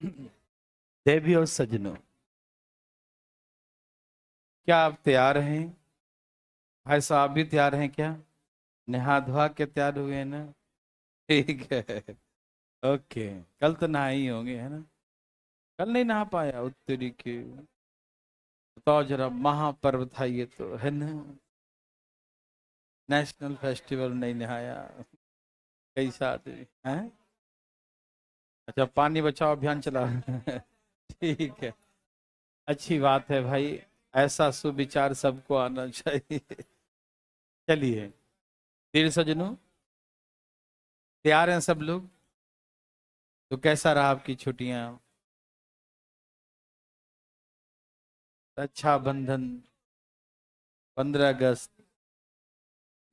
देवी और सजनों, क्या आप तैयार हैं? भाई साहब भी तैयार हैं क्या? नहा धोआ के तैयार हुए हैं ना? ठीक है। ओके। कल तो नहा ही होंगे, है ना? कल नहीं नहा पाया उत्तरी के? बताओ जरा, महापर्व था ये तो, है ना? नेशनल फेस्टिवल नहीं नहाया? कैसा आदमी है? अच्छा, पानी बचाओ अभियान चला। ठीक है। अच्छी बात है भाई। ऐसा सुविचार सबको आना चाहिए। चलिए, तीर सजनों, तैयार हैं सब लोग? तो कैसा रहा आपकी छुट्टियां? रक्षाबंधन, 15 अगस्त,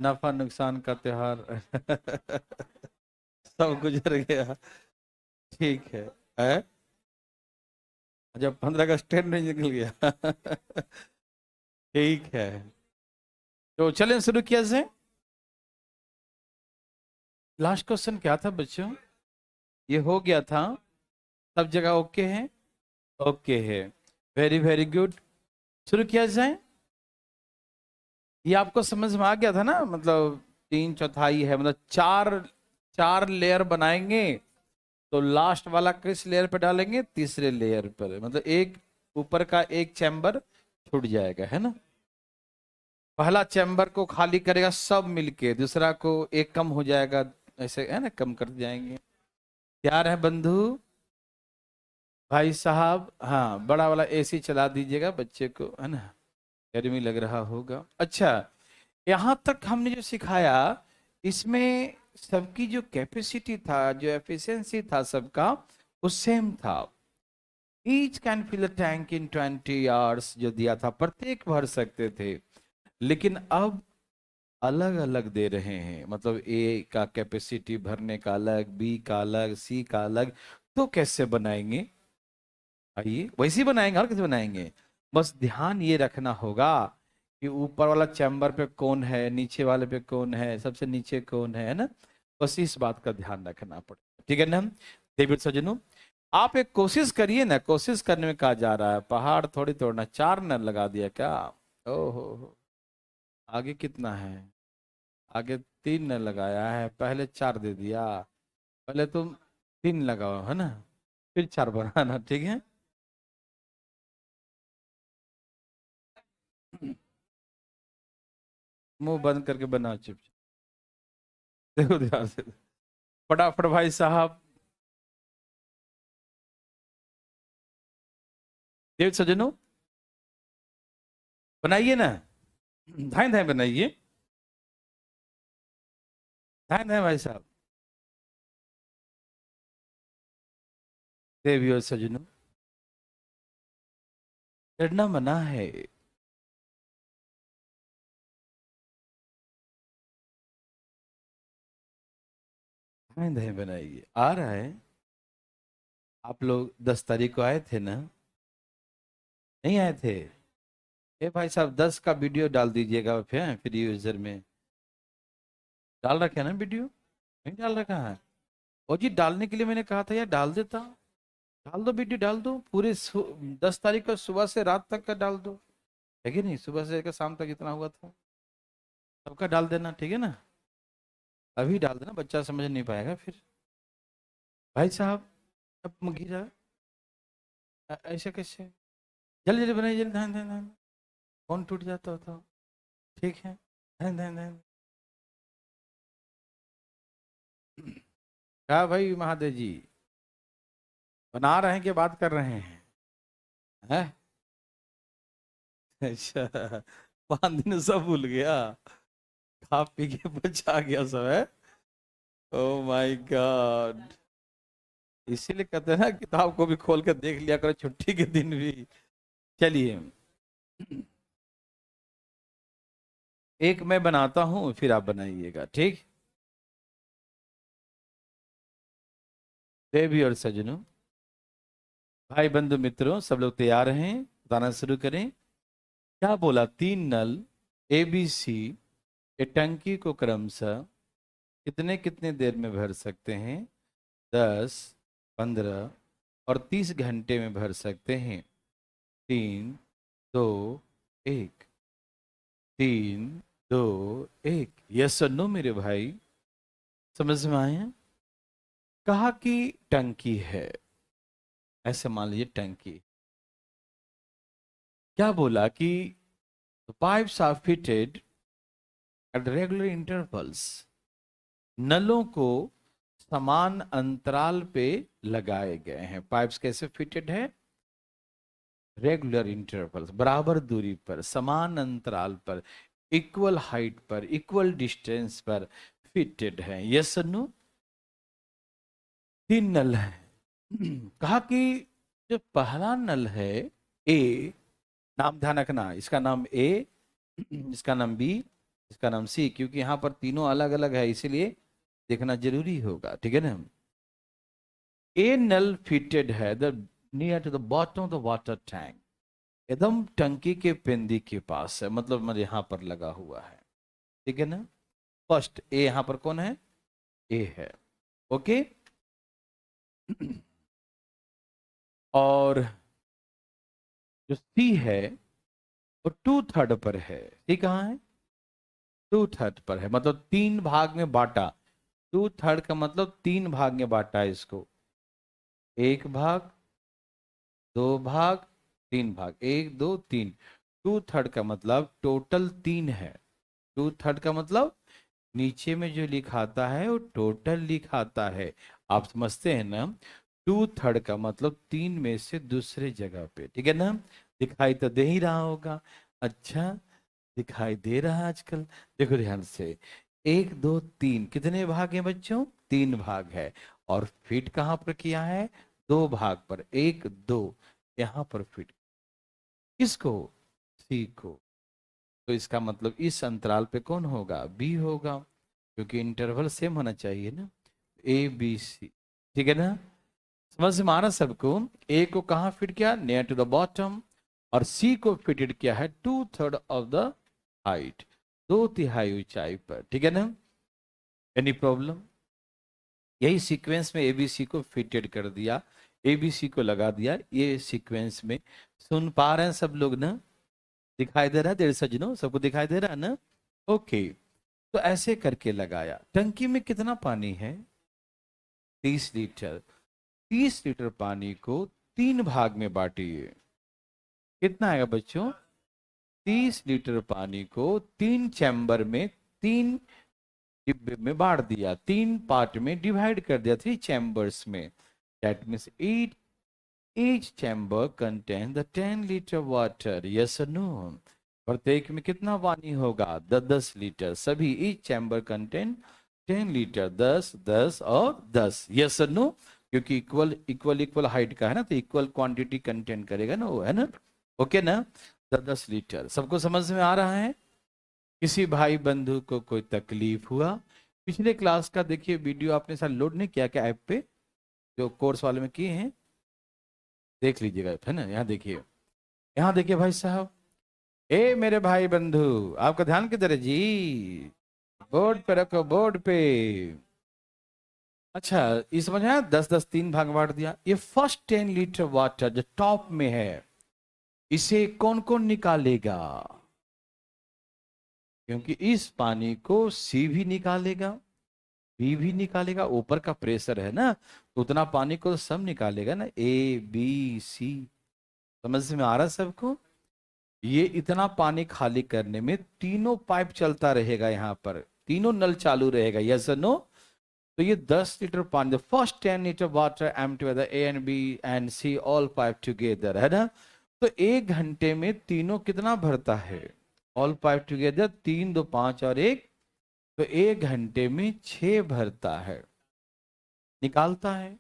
नफा नुकसान का त्योहार। सब गुजर गया। ठीक है? जब 15 अगस्त ट्रेन में निकल गया। ठीक है, तो चलें शुरू किया जाए। लास्ट क्वेश्चन क्या था बच्चों? ये हो गया था? सब जगह ओके है? ओके है। Very very good. शुरू किया जाए। ये आपको समझ में आ गया था ना? मतलब 3/4 है, मतलब चार चार लेयर बनाएंगे तो लास्ट वाला किस लेयर पे डालेंगे? तीसरे लेयर पर, मतलब एक ऊपर का एक चैम्बर छूट जाएगा, है ना? पहला चैम्बर को खाली करेगा सब मिलके, दूसरा को एक कम हो जाएगा, ऐसे है ना, कम कर जाएंगे। तैयार है बंधु? भाई साहब, हाँ, बड़ा वाला एसी चला दीजिएगा, बच्चे को है ना गर्मी लग रहा होगा। अच्छा, यहाँ तक हमने जो सिखाया, इसमें सबकी जो कैपेसिटी था, जो एफिशिएंसी था सबका, वो सेम था। Each can fill a tank in 20 hours जो दिया था, प्रत्येक भर सकते थे। लेकिन अब अलग अलग दे रहे हैं, मतलब ए का कैपेसिटी भरने का अलग, बी का अलग, सी का अलग। तो कैसे बनाएंगे? आइए वैसे ही बनाएंगे, और कैसे बनाएंगे? बस ध्यान ये रखना होगा कि ऊपर वाला चैम्बर पे कौन है, नीचे वाले पे कौन है, सबसे नीचे कौन है ना? बस इस बात का ध्यान रखना पड़ेगा, ठीक है ना? देवी सज्जनों, आप एक कोशिश करिए ना, कोशिश करने में कहा जा रहा है, पहाड़ थोड़ी तोड़ना। 4 न लगा दिया क्या? ओहो, आगे कितना है? आगे 3 न लगाया है, पहले 4 दे दिया। पहले तुम 3 लगाओ, है ना? फिर 4 बनाना, ठीक है? मुंह बंद करके बनाओ चुपचाप। देखो ध्यान से, फटाफट भाई साहब। देव सज्जनों, बनाइए ना, धाए धाए बनाइए, धाए धाए भाई साहब। देवी और सज्जनों, डरना मना है। धाए धाए बनाइए, आ रहा है। आप लोग 10 तारीख को आए थे ना? नहीं आए थे? ए भाई साहब, 10 का वीडियो डाल दीजिएगा फिर फ्री यूजर में। डाल रखे है ना वीडियो? नहीं डाल रखा है? और जी, डालने के लिए मैंने कहा था यार, डाल देता। डाल दो वीडियो, डाल दो पूरे 10 तारीख को सुबह से रात तक का डाल दो। है कि नहीं? सुबह से लेकर शाम तक जितना हुआ था सबका डाल देना, ठीक है ना? अभी डाल देना, बच्चा समझ नहीं पाएगा फिर। भाई साहब, अब घिरा ऐसे कैसे? जल्दी जल्दी बनाइए, जल्दी, ध्यान ध्यान ध्यान। फोन टूट जाता होता। ठीक है, ध्यान ध्यान ध्यान। क्या भाई महादेव जी, बना रहे हैं कि बात कर रहे हैं? अच्छा, 5 दिन सब भूल गया, खा पी के बचा गया सब है। Oh my God. इसीलिए कहते हैं ना, किताब को भी खोल कर देख लिया करो छुट्टी के दिन भी। चलिए, एक मैं बनाता हूं, फिर आप बनाइएगा, ठीक? देवी और सजनों, भाई बंधु मित्रों, सब लोग तैयार हैं? बताना शुरू करें। क्या बोला? 3 नल ABC ये टंकी को क्रमशः कितने कितने देर में भर सकते हैं? 10, 15, और 30 घंटे में भर सकते हैं। 3 2 1, 3 2 1। यस और नो मेरे भाई, समझ में आया? कहा कि टंकी है, ऐसे मान लीजिए टंकी। क्या बोला कि pipes are fitted at regular intervals, नलों को समान अंतराल पे लगाए गए हैं। पाइप्स कैसे फिटेड है? रेगुलर इंटरवल्स, बराबर दूरी पर, समान अंतराल पर, इक्वल हाइट पर, इक्वल डिस्टेंस पर फिटेड है। Yes no? 3 नल है। कहा कि जो पहला नल है ए, नाम ध्यान रखना, इसका नाम ए, इसका नाम बी, इसका नाम सी, क्योंकि यहां पर तीनों अलग अलग है, इसीलिए देखना जरूरी होगा, ठीक है ना? ए नल फिटेड है the near to the bottom of the water tank, एकदम टंकी के पेंदी के पास है, मतलब मेरे यहाँ पर लगा हुआ है, ठीक है ना? फर्स्ट ए, यहाँ पर कौन है? ए है, ओके। और जो सी है वो 2/3 पर है। सी कहाँ है? 2/3 पर है, मतलब 3 भाग में बांटा। 2/3 का मतलब 3 भाग में बांटा है इसको। 1 भाग, 2 भाग, 3 भाग, 1 2 3। 2/3 का मतलब टोटल 3 है। 2/3 का मतलब नीचे में जो लिखाता है वो टोटल लिखाता है, आप समझते हैं ना? 2/3 का मतलब 3 में से दूसरे जगह पे, ठीक है ना? दिखाई तो दे ही रहा होगा। अच्छा, दिखाई दे रहा है आजकल? देखो ध्यान से, 1 2 3 कितने भाग हैं बच्चों? 3 भाग है। और फिट कहाँ पर किया है? 2 भाग पर, 1 2, यहाँ पर फिट। किसको? सी को। तो इसका मतलब इस अंतराल पे कौन होगा? बी होगा, क्योंकि इंटरवल सेम होना चाहिए ना, ए बी सी, ठीक है ना? समझ में आ रहा सबको? ए को कहाँ फिट किया? Near to the bottom. और सी को फिटेड किया है 2/3 ऑफ द हाइट, 2/3 ऊंचाई पर, ठीक है ना? Any problem? यही सीक्वेंस में एबीसी को फिटेड कर दिया, एबीसी को लगा दिया, ये सीक्वेंस में। सुन पा रहे हैं सब लोग ना? दिखाई दे रहा है देर सजनों? सबको दिखाई दे रहा है ना? ओके। तो ऐसे करके लगाया। टंकी में कितना पानी है? 30 लीटर। 30 लीटर पानी को 3 भाग में बांटिए। कितना आएगा बच्चों? 30 लीटर पानी को 3 चैम्बर में, 3 डिब्बे में बांट दिया, 3 पार्ट में डिवाइड कर दिया, 3 चैम्बर्स में। That means each chamber contain the 10 liter water. Yes or no? प्रत्येक में कितना पानी होगा? 10 लीटर। सभी each chamber contain 10 लीटर, 10 10 और 10। यस और नो? क्योंकि इक्वल इक्वल इक्वल हाइट का है ना, तो इक्वल क्वांटिटी कंटेन करेगा ना वो, है ना? ओके ना? 10 लीटर। सबको समझ में आ रहा है? किसी भाई बंधु को कोई तकलीफ हुआ? पिछले क्लास का देखिए वीडियो, आपने साथ लोड नहीं किया क्या ऐप पे, जो कोर्स वाले में किए हैं? देख लीजिएगा, है ना? यहाँ देखिए, यहाँ देखिए भाई साहब। ए मेरे भाई बंधु, आपका ध्यान किधर है जी? बोर्ड पे रखो, बोर्ड पे। अच्छा, ये समझ आया? 10 10 3 भाग बांट दिया। ये फर्स्ट 10 लीटर वाटर जो टॉप में है, इसे कौन कौन निकालेगा? क्योंकि इस पानी को सी भी निकालेगा, बी भी निकालेगा, ऊपर का प्रेशर है ना, तो उतना पानी को सब निकालेगा ना, ए बी सी। समझ में आ रहा है सबको? ये इतना पानी खाली करने में तीनों पाइप चलता रहेगा, यहाँ पर तीनों नल चालू रहेगा। यस और नो? तो ये 10 लीटर पानी, the first 10 litre water empty the A and B and C all pipe together, है ना? तो 1 घंटे में तीनों कितना भरता है? ऑल पाइप टुगेदर, 3 2 5 और 1, तो 1 घंटे में 6 भरता है, निकालता है,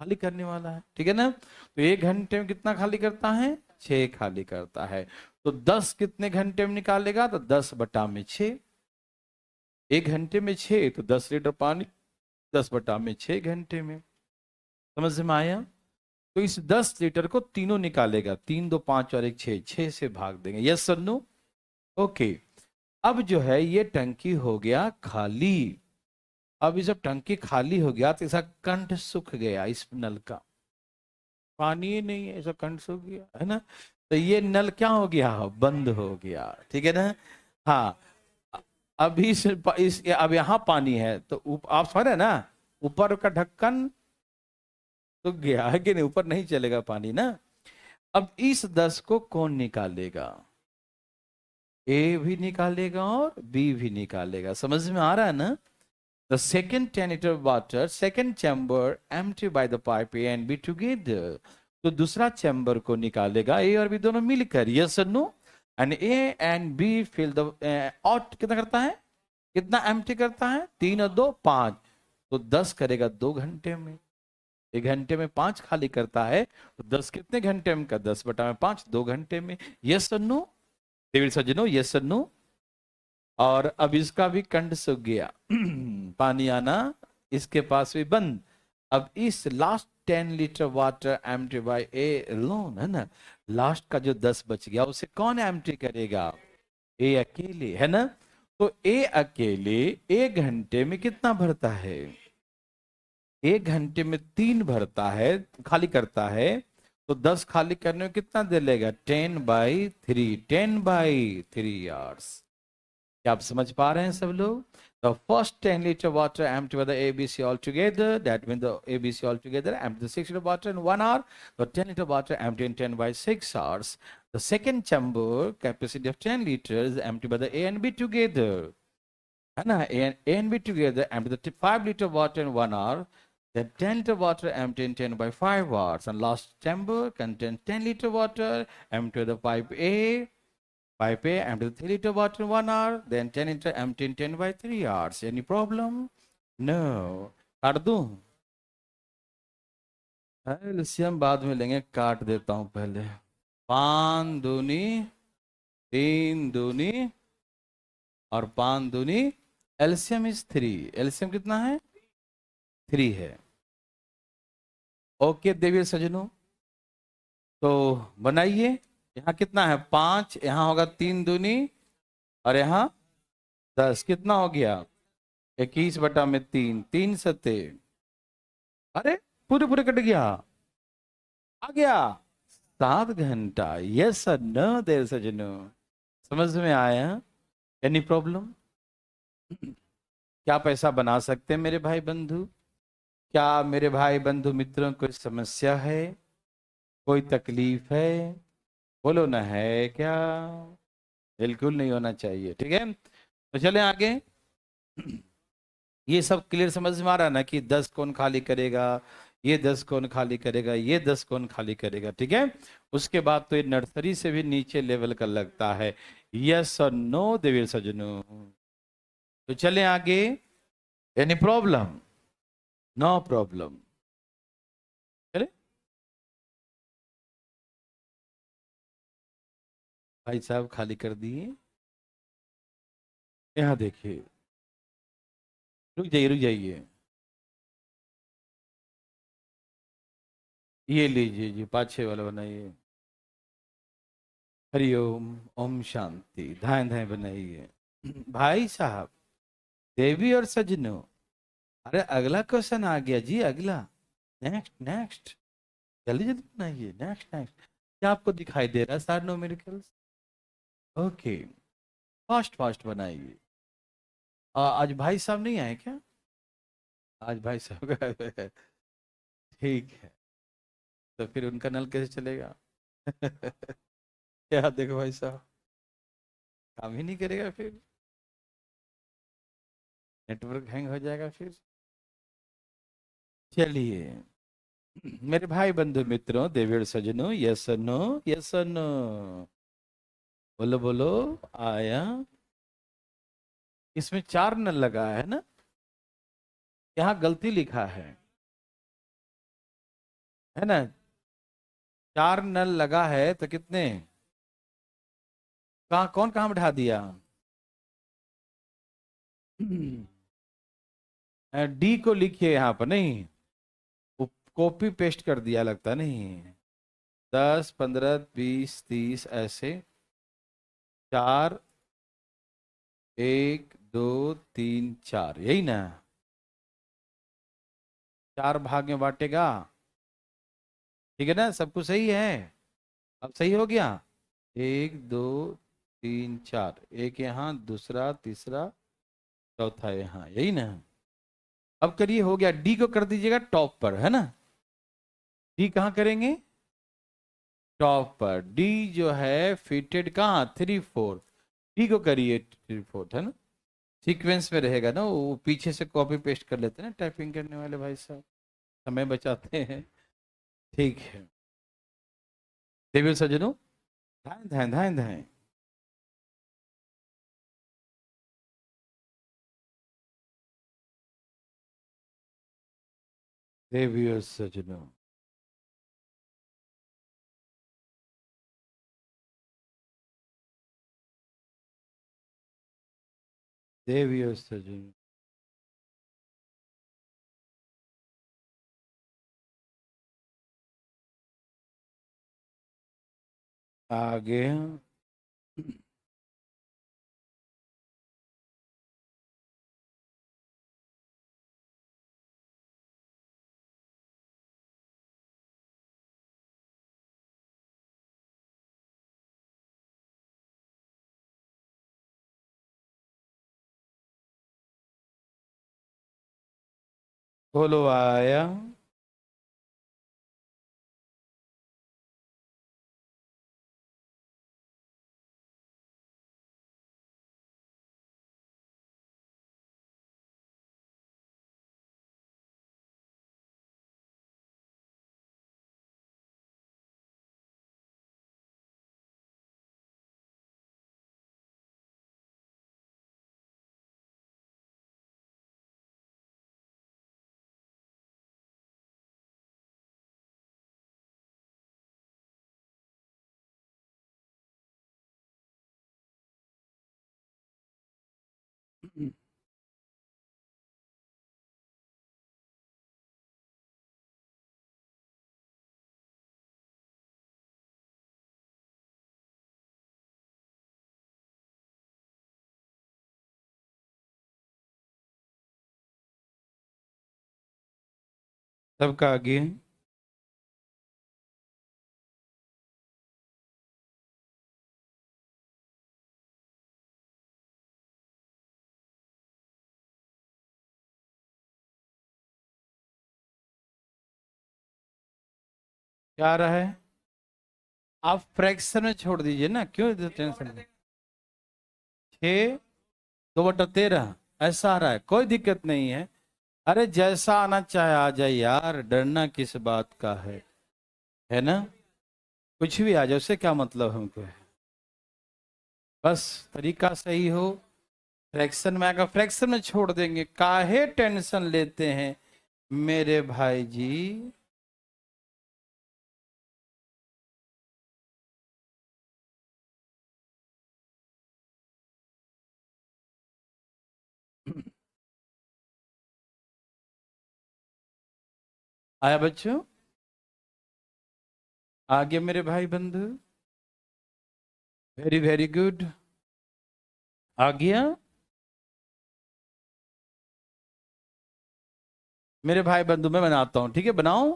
खाली करने वाला है, ठीक है ना? तो 1 घंटे में कितना खाली करता है? 6 खाली करता है। तो 10 कितने घंटे में निकालेगा? तो 10/6। 1 घंटे में 6, तो 10 लीटर पानी 10/6 घंटे में। समझ में आया? तो इस 10 लीटर को तीनों निकालेगा, 3 2 5 और 1 6, 6 से भाग देंगे। Yes sir no? ओके। अब जो है ये टंकी हो गया खाली। अब जब टंकी खाली हो गया तो इसका कंठ सूख गया इस नल का। पानी ही नहीं है, ऐसा कंठ सूख गया है ना। तो ये नल क्या हो गया, बंद हो गया, ठीक है ना। हाँ, अभी अब यहाँ पानी है तो आप समझ रहे हैं ना, ऊपर का ढक्कन सूख गया है कि नहीं, ऊपर नहीं चलेगा पानी ना। अब इस 10 को कौन निकालेगा, ए भी निकालेगा और बी भी निकालेगा, समझ में आ रहा है ना। The second 10 liter water, second chamber empty by the pipe A and B together. तो दूसरा चैम्बर को निकालेगा ए और बी दोनों मिलकर, यस और no. And A and B fill the out कितना करता है, कितना एम्प्टी करता है, 3 और 2 5, तो 10 करेगा 2 घंटे में। 1 घंटे में 5 खाली करता है, तो 10 कितने घंटे में का, 10/5 2 घंटे में, यस और नो। देविल सज्जनों, यस और नो। और अब इसका भी कंठ सूख गया पानी आना इसके पास भी बंद। अब इस last 10 litre water empty by A alone, है ना, लास्ट का जो 10 बच गया उसे कौन एम्प्टी करेगा, ए अकेले, है ना। तो ए अकेले 1 घंटे में कितना भरता है, 1 घंटे में 3 भरता है, खाली करता है। तो 10 खाली करने में कितना देर लेगा, 10/3, 10/3 आवर्स। क्या आप समझ पा रहे हैं सब लोग। The first 10 liter water empty by the ABC altogether. That means the ABC altogether empty the 6 liter water in 1 hour. The 10 liter water empty in 10/6 hours. The second chamber capacity of 10 liters empty by the A and B together. है ना, A and B together empty the 5 liter water in 1 hour. Then 10 liter water empty in 10/5 hours. And last chamber contains 10 liter water empty the pipe A. Pipe A empty 3 liter water in 1 hour, then 10 liter empty in 10/3 hours. Any problem? No. काट दूं? LCM बाद में लेंगे, काट देता हूं पहले। 5 दूनी 3 दूनी और 5 दूनी, एलसीएम इज 3। एलसीएम कितना है, 3 है। ओके देवियों सज्जनों, तो बनाइए। यहाँ कितना है, 5, यहाँ होगा 3 दूनी और यहाँ 10, कितना हो गया, 21/3, 3 सत्ते, अरे पूरे पूरे कट गया, आ गया 7 घंटा। यस सर, नो देर सजनो, समझ में आया। एनी प्रॉब्लम, क्या पैसा बना सकते हैं मेरे भाई बंधु, क्या मेरे भाई बंधु मित्रों कोई समस्या है, कोई तकलीफ है, बोलो ना, है क्या, बिल्कुल नहीं होना चाहिए, ठीक है। तो चले आगे। ये सब क्लियर समझ में आ रहा है ना, कि 10 कौन खाली करेगा, ये 10 कौन खाली करेगा, ये 10 कौन खाली करेगा, ठीक है। उसके बाद तो ये नर्सरी से भी नीचे लेवल का लगता है। यस और नो देवीर सजनो। तो चले आगे। एनी प्रॉब्लम, नो प्रॉब्लम, चले। भाई साहब खाली कर दिए, यहाँ देखिए, रुक जाइए रुक जाइए, ये लीजिए जी, 5-6 वाला बनाइए। हरिओम, ओम शांति, धाए धाए बनाइए। भाई साहब, देवी और सजनों, अरे अगला क्वेश्चन आ गया जी, अगला, नेक्स्ट नेक्स्ट, जल्दी जल्दी बनाइए, नेक्स्ट नेक्स्ट। क्या आपको दिखाई दे रहा है सारे न्यूमेरिकल्स, ओके, फास्ट फास्ट बनाइए। आज भाई साहब नहीं आए क्या, आज भाई साहब का ठीक है, तो फिर उनका नल कैसे चलेगा क्या देखो भाई साहब, काम ही नहीं करेगा, फिर नेटवर्क हैंग हो जाएगा फिर। चलिए मेरे भाई बंधु मित्रों, देवीर सजनों, यस और नो, यस और नो, बोलो बोलो, आया। इसमें 4 नल लगा है ना, यहाँ गलती लिखा है ना, 4 नल लगा है तो कितने, कहाँ कौन कहाँ बैठा दिया, डी को लिखिए यहाँ पर, नहीं कॉपी पेस्ट कर दिया लगता, नहीं, 10 15 20 30 ऐसे, 4 1 2 3 4, यही ना, 4 भाग में बांटेगा, ठीक है ना, सब कुछ सही है। अब सही हो गया। 1 2 3 4, एक यहाँ, दूसरा, तीसरा, चौथा यहाँ, यही ना। अब करिए, हो गया। डी को कर दीजिएगा टॉप पर, है ना। डी कहाँ करेंगे? टॉप पर। डी जो है फिटेड कहाँ? 3/4। डी को करिए 3/4, है ना। सीक्वेंस में रहेगा ना, वो पीछे से कॉपी पेस्ट कर लेते हैं ना टाइपिंग करने वाले भाई साहब, समय बचाते हैं। ठीक है। देवी सजनों, धाएं धाएं धाएं धाएं। देवी सजनों, देवी सजनों। आगे। बोलो आया। सबका आगे। क्या आ रहा है? आप फ्रैक्शन में छोड़ दीजिए ना, क्यों इतना टेंशन? 6 2/13 ऐसा आ रहा है, कोई दिक्कत नहीं है। अरे जैसा आना चाहे आ जाए यार, डरना किस बात का है ना। कुछ भी आ जाए, उससे क्या मतलब हमको है। बस तरीका सही हो। फ्रैक्शन में आएगा, फ्रैक्शन में छोड़ देंगे, काहे टेंशन लेते हैं मेरे भाई जी। आया बच्चों? आगे मेरे भाई बंधु, वेरी वेरी गुड। आ गया मेरे भाई बंधु, मैं बनाता हूं, ठीक है, बनाओ।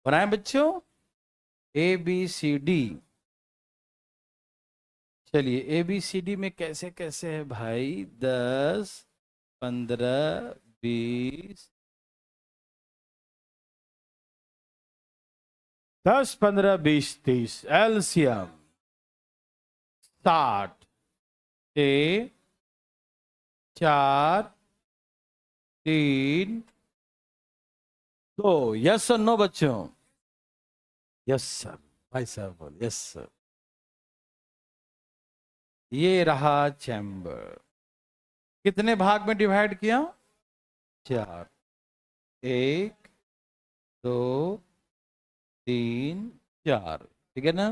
बनाए बच्चों, ABCD। चलिए, ABCD में कैसे कैसे है भाई? 10 15 20, 10 15 20 30, एलसीएम 60, 6 4 3 2। यस और नो बच्चों? Yes sir. भाई साहब बोल यस सर। ये रहा चैम्बर। कितने भाग में डिवाइड किया? 4। 1 2 3 4, ठीक है ना।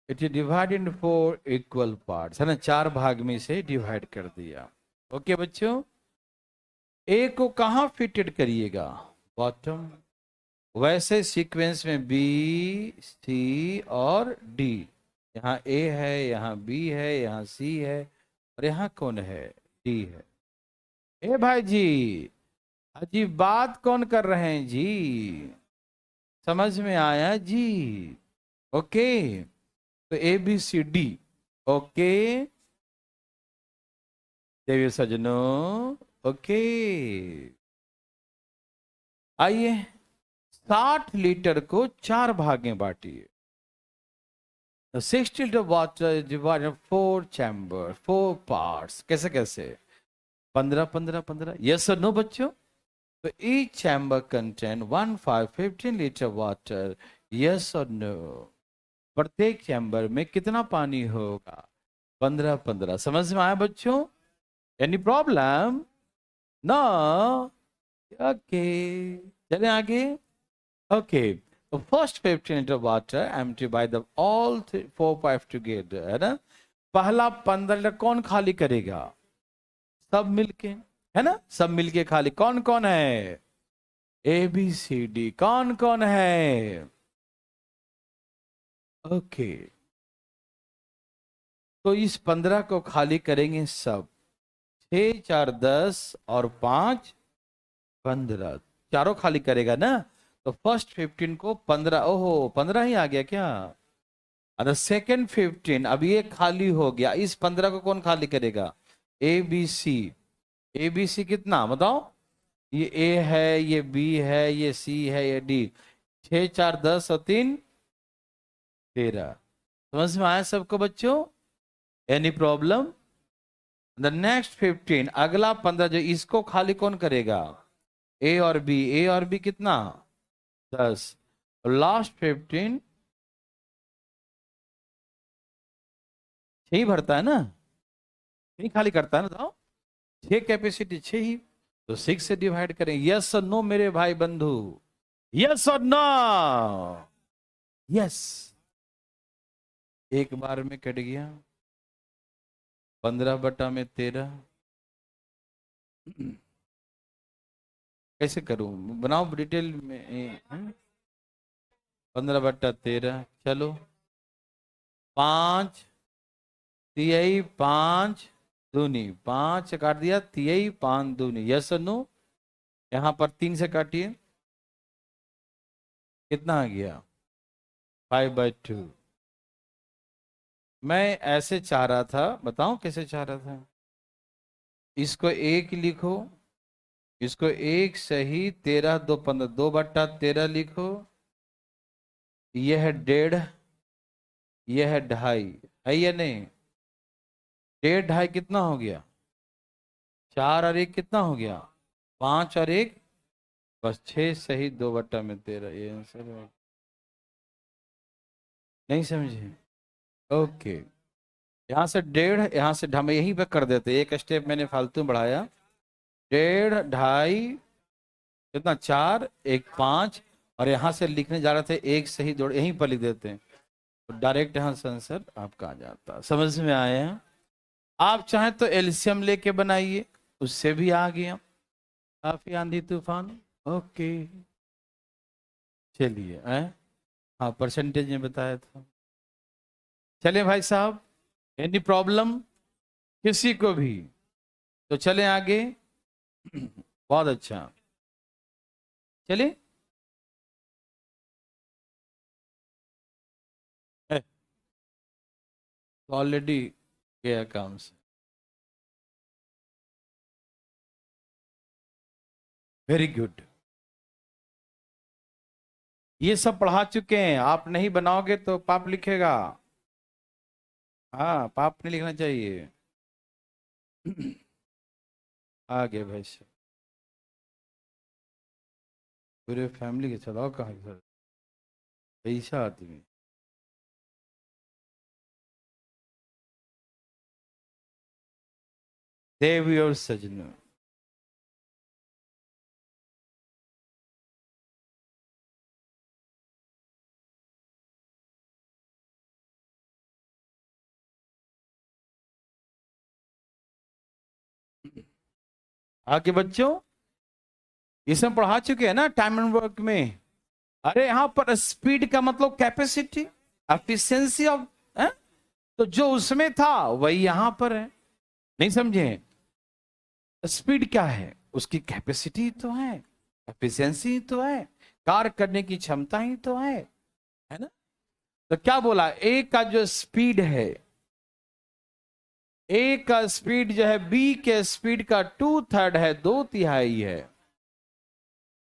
It is divide in 4 equal parts, है ना, 4 भाग में से डिवाइड कर दिया। ओके बच्चों, ए को कहां फिटेड करिएगा? बॉटम। वैसे सीक्वेंस में B C और D। यहाँ A है, यहाँ B है, यहाँ C है, और यहाँ कौन है? D है। ए भाई जी, अजी बात कौन कर रहे हैं जी? समझ में आया जी? ओके, तो A B C D. Okay देवी सजनों, ओके। आइए, 60 लीटर को 4 भाग में बांटिए। 60 litre water divided 4 chamber, 4 parts. कैसे कैसे? 15 15 15। यस और नो बच्चों? तो each chamber contain 15 litre water. Yes और नो? प्रत्येक चैम्बर में कितना पानी होगा? 15 15। समझ में आया बच्चों? Any problem? नो? ओके, चलें आगे। ओके, तो first 15 litre water empty by the all 4 pipe together, है ना? पहला 15 लीटर कौन खाली करेगा? सब मिलके, है ना? सब मिलके खाली। कौन कौन है? A B C D. कौन कौन है? ओके, तो इस 15 को खाली करेंगे सब। 6 4 10 और 5 15, चारों खाली करेगा ना? तो फर्स्ट 15 को 15, ओहो 15 ही आ गया क्या? अरे सेकेंड 15, अब ये खाली हो गया। इस 15 को कौन खाली करेगा? ए बी सी। ए बी सी कितना बताओ? ये ए है, ये बी है, ये सी है, ये डी। 6 4 10 और 3 13। समझ में आया सबको बच्चों? Any problem? द नेक्स्ट 15, अगला 15 जो इसको खाली कौन करेगा? ए और बी। ए और बी कितना? 10। लास्ट 15 6 ही भरता है ना? नहीं खाली करता है ना? बताओ, 6 कैपेसिटी 6 ही, तो 6 से डिवाइड करें। यस और नो मेरे भाई बंधु? यस और नो? यस। एक बार में कट गया 15/13। कैसे करूं? बनाओ डिटेल में। 15/13। चलो 5 तिहाई 5 दूनी। 5 काट दिया, तिहाई 5 दूनी। यस और नो? यहां पर 3 से काटिए, कितना आ गया? 5/2। मैं ऐसे चाह रहा था, बताऊं कैसे चाह रहा था? इसको 1 लिखो, इसको 1 सही 13 2 15, 2/13 लिखो। यह है 1.5, यह है 2.5, है या नहीं? 1.5 2.5 कितना हो गया? 4 और 1 कितना हो गया? 5 और 1 बस 6 सही 2/13। ये आंसर है। नहीं समझे? ओके, यहाँ से 1.5, यहाँ से हम यहीं पे कर देते। एक स्टेप मैंने फालतू बढ़ाया। 1.5 2.5 कितना? 4 1 5, और यहाँ से लिखने जा रहे थे 1 सही जोड़, यहीं पर लिख देते हैं, तो डायरेक्ट यहाँ से आंसर आपका आ जाता। समझ में आया? आप चाहें तो एलसीएम लेके बनाइए, उससे भी आ गया। काफी आंधी तूफान। ओके, चलिए। हाँ, परसेंटेज में बताया था। चले भाई साहब, एनी प्रॉब्लम किसी को भी? तो चले आगे। बहुत अच्छा, चलिए। ऑलरेडी गया काम से। Very good. ये सब पढ़ा चुके हैं, आप नहीं बनाओगे तो पाप लिखेगा। हाँ, पाप नहीं लिखना चाहिए। आगे भाई साहब, पूरे फैमिली के चलाओ कहाँ सर, ऐसा आदमी। देवी और सजनों, आगे बच्चों, ये सब पढ़ा चुके हैं ना टाइम एंड वर्क में। अरे यहाँ पर स्पीड का मतलब कैपेसिटी, एफिशिएंसी ऑफ, तो जो उसमें था वही यहां पर है। नहीं समझे? स्पीड क्या है? उसकी कैपेसिटी तो है, एफिशिएंसी तो है। कार्य करने की क्षमता ही तो है ना। तो क्या बोला, ए का जो स्पीड है, ए का स्पीड जो है बी के स्पीड का 2/3 है, 2/3 है।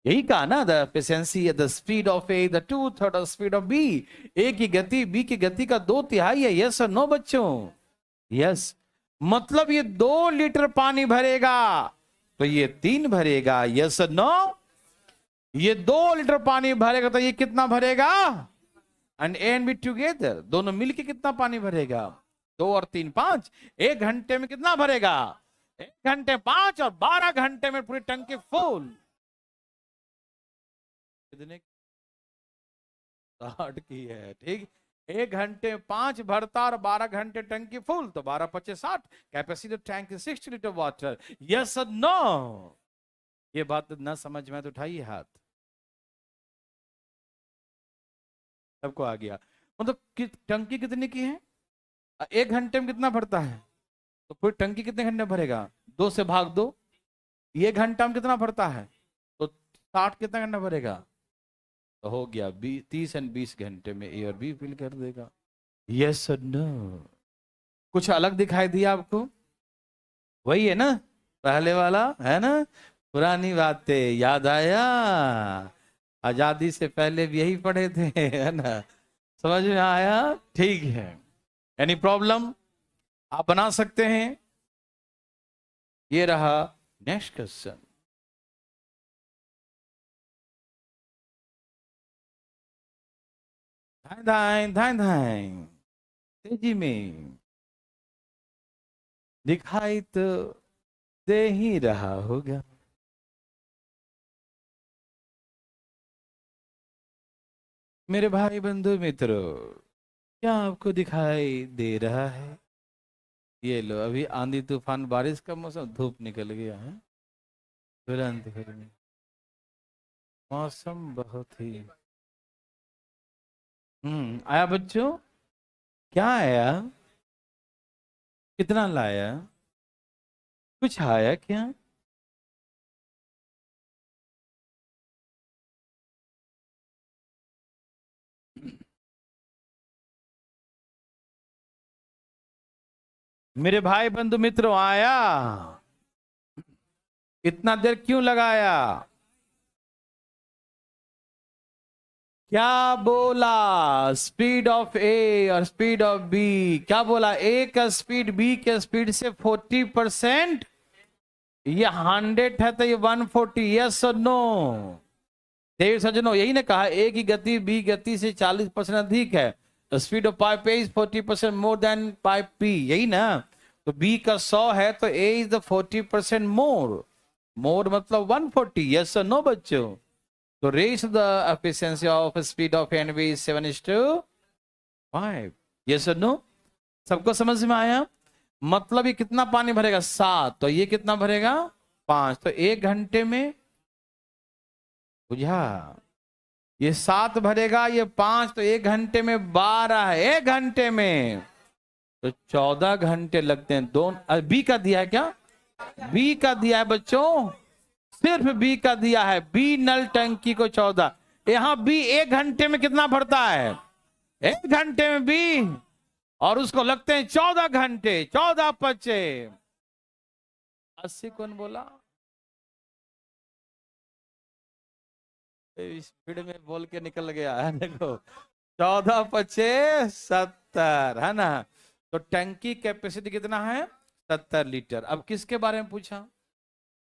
यही कहा ना, the efficiency the speed of A the 2/3 of speed of B. A की गति बी की गति का 2/3 है। यस और नो बच्चों? यस। मतलब ये 2 लीटर पानी भरेगा तो ये 3 भरेगा। यस और नो? ये 2 लीटर पानी भरेगा तो ये कितना भरेगा? And A and B together, दोनों मिलके कितना पानी भरेगा? 2 और 3 5। 1 घंटे में कितना भरेगा? 1 घंटे 5 और 12 घंटे में पूरी टंकी फुल। कितने स्टार्ट की है? ठीक। 1 घंटे 5 भरता और 12 घंटे टंकी फुल, तो 12 25 60। Capacity tank is 60 litre water. Yes और नो? ये बात ना समझ में तो उठाइए हाथ। सबको आ गया? मतलब टंकी कितने की है? 1 घंटे में कितना भरता है? तो फिर टंकी कितने घंटे भरेगा? 2 से भाग दो। ये घंटा में कितना भरता है? तो 60 कितना घंटा भरेगा? तो हो गया 30 और 20 घंटे में ए और बी फिल कर देगा। यस और नो? कुछ अलग दिखाई दिया आपको? वही है ना, पहले वाला है ना। पुरानी बातें याद आया? आजादी से पहले भी यही पढ़े थे है ना। समझ में आया? ठीक है। Any problem? आप बना सकते हैं। ये रहा नेक्स्ट क्वेश्चन। धाए धाए धाए धाए तेजी में दिखाई तो दे ही रहा होगा। मेरे भाई बंधु मित्रों, क्या आपको दिखाई दे रहा है? ये लो, अभी आंधी तूफान बारिश का मौसम, धूप निकल गया है तुरंत घर में। मौसम बहुत ही आया बच्चों? क्या आया? कितना लाया? कुछ आया क्या? मेरे भाई बंधु मित्रों, आया? इतना देर क्यों लगाया? क्या बोला? स्पीड ऑफ ए और स्पीड ऑफ बी। क्या बोला? ए का स्पीड बी के स्पीड से 40%। ये 100 है तो ये 140। यस और नो? देव सज्जनों, यही ने कहा ए की गति बी गति से 40% अधिक है। Speed of pipe A is 40% more than pipe B. यही ना। तो बी का 100 है तो ए इज द 40% मोर। मोर मतलब 140। यस और नो बच्चों? तो race the efficiency of speed of and B 7:5। Yes और नो? सबको समझ में आया? मतलब ये कितना पानी भरेगा? 7। तो ये कितना भरेगा? 5। तो 1 घंटे में, बुझा? ये 7 भरेगा, ये 5, तो 1 घंटे में 12 है। 1 घंटे में तो 14 घंटे लगते हैं। दोनों बी का दिया है क्या? बी का दिया है बच्चों, सिर्फ बी का दिया है। बी नल टंकी को 14। यहां बी 1 घंटे में कितना भरता है? 1 घंटे में बी, और उसको लगते हैं 14 घंटे। 14 पचे 80। कौन बोला? स्पीड में बोल के निकल गया है देखो। 14 पचे 70 है ना। तो टंकी कैपेसिटी कितना है? 70 लीटर। अब किसके बारे में पूछा?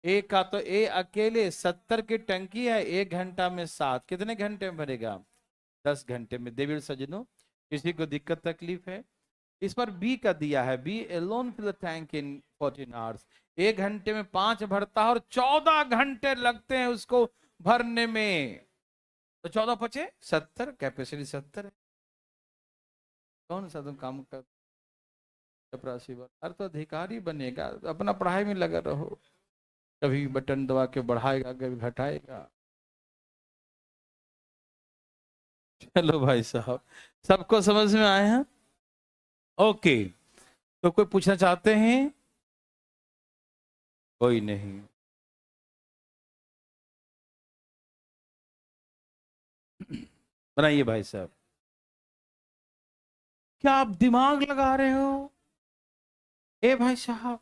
ए का। तो ए अकेले 70 की टंकी है, 1 घंटा में 7। कितने घंटे में भरेगा? 10 घंटे में। देवी सज्जनों, किसी को दिक्कत तकलीफ है? इस पर बी का दिया है, B alone fill the tank in 14 hours. 1 घंटे में 5 भरता है और 14 घंटे लगते हैं उसको भरने में। तो 14 पचे 70, कैपेसिटी 70 है। कौन सा तुम काम कर चपरासी? अरे तो अधिकारी बनेगा, अपना पढ़ाई में लगा रहो। कभी बटन दबा के बढ़ाएगा, कभी घटाएगा। चलो भाई साहब, सबको समझ में आया? ओके। तो कोई पूछना चाहते हैं? कोई नहीं। बनाइए भाई साहब। क्या आप दिमाग लगा रहे हो? ए भाई साहब,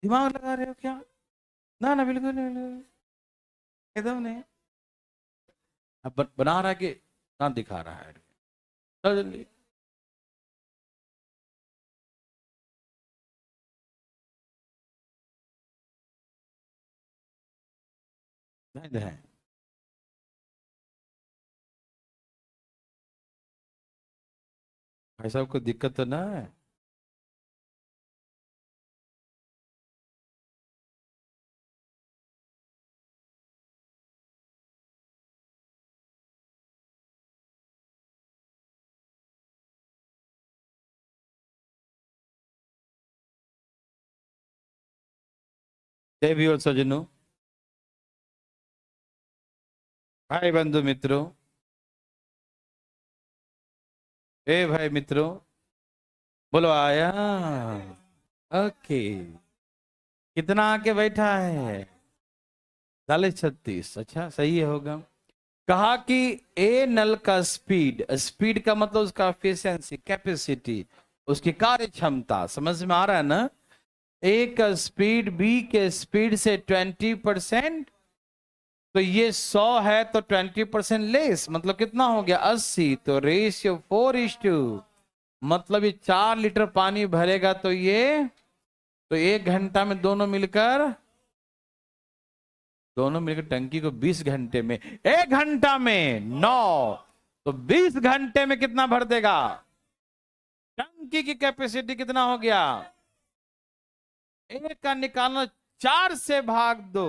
दिमाग लगा रहे हो क्या? ना ना, बिल्कुल नहीं, एकदम नहीं। अब बना रहा है कि ना दिखा रहा है? चलो जल्दी। नहीं दे। भाई साहब को दिक्कत तो ना है? देवी और सजनों, भाई बंधु मित्रों, ए भाई मित्रों, बोलो आया। ओके। कितना आके बैठा है? 36। अच्छा सही है, होगा। कहा कि ए नल का स्पीड, स्पीड का मतलब उसका एफिशिएंसी, कैपेसिटी, उसकी कार्य क्षमता, समझ में आ रहा है ना? ए का स्पीड बी के स्पीड से 20%, तो ये 100 है तो 20% लेस, मतलब कितना हो गया? 80। तो रेशियो 4:2, मतलब ये 4 लीटर पानी भरेगा तो ये, तो 1 घंटा में दोनों मिलकर टंकी को 20 घंटे में, 1 घंटा में 9, तो 20 घंटे में कितना भर देगा? टंकी की कैपेसिटी कितना हो गया? ए का निकालना 4 से भाग दो,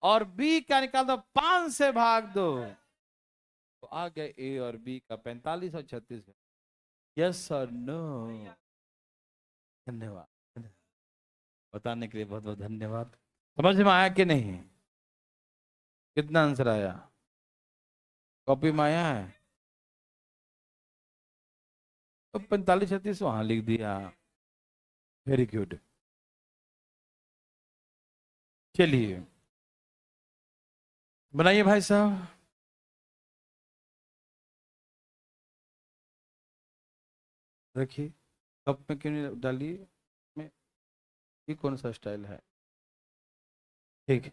और बी का निकाल दो 5 से भाग दो, तो आ गया ए और बी का 45 और 36। यस और नो? धन्यवाद, बताने के लिए बहुत बहुत धन्यवाद। समझ में आया कि नहीं? कितना आंसर आया? कॉपी में आया है? तो 45 36 वहां लिख दिया। Very good. चलिए बनाइए भाई साहब। रखिए। कप में क्यों नहीं डालिए? में ये कौन सा स्टाइल है? ठीक है,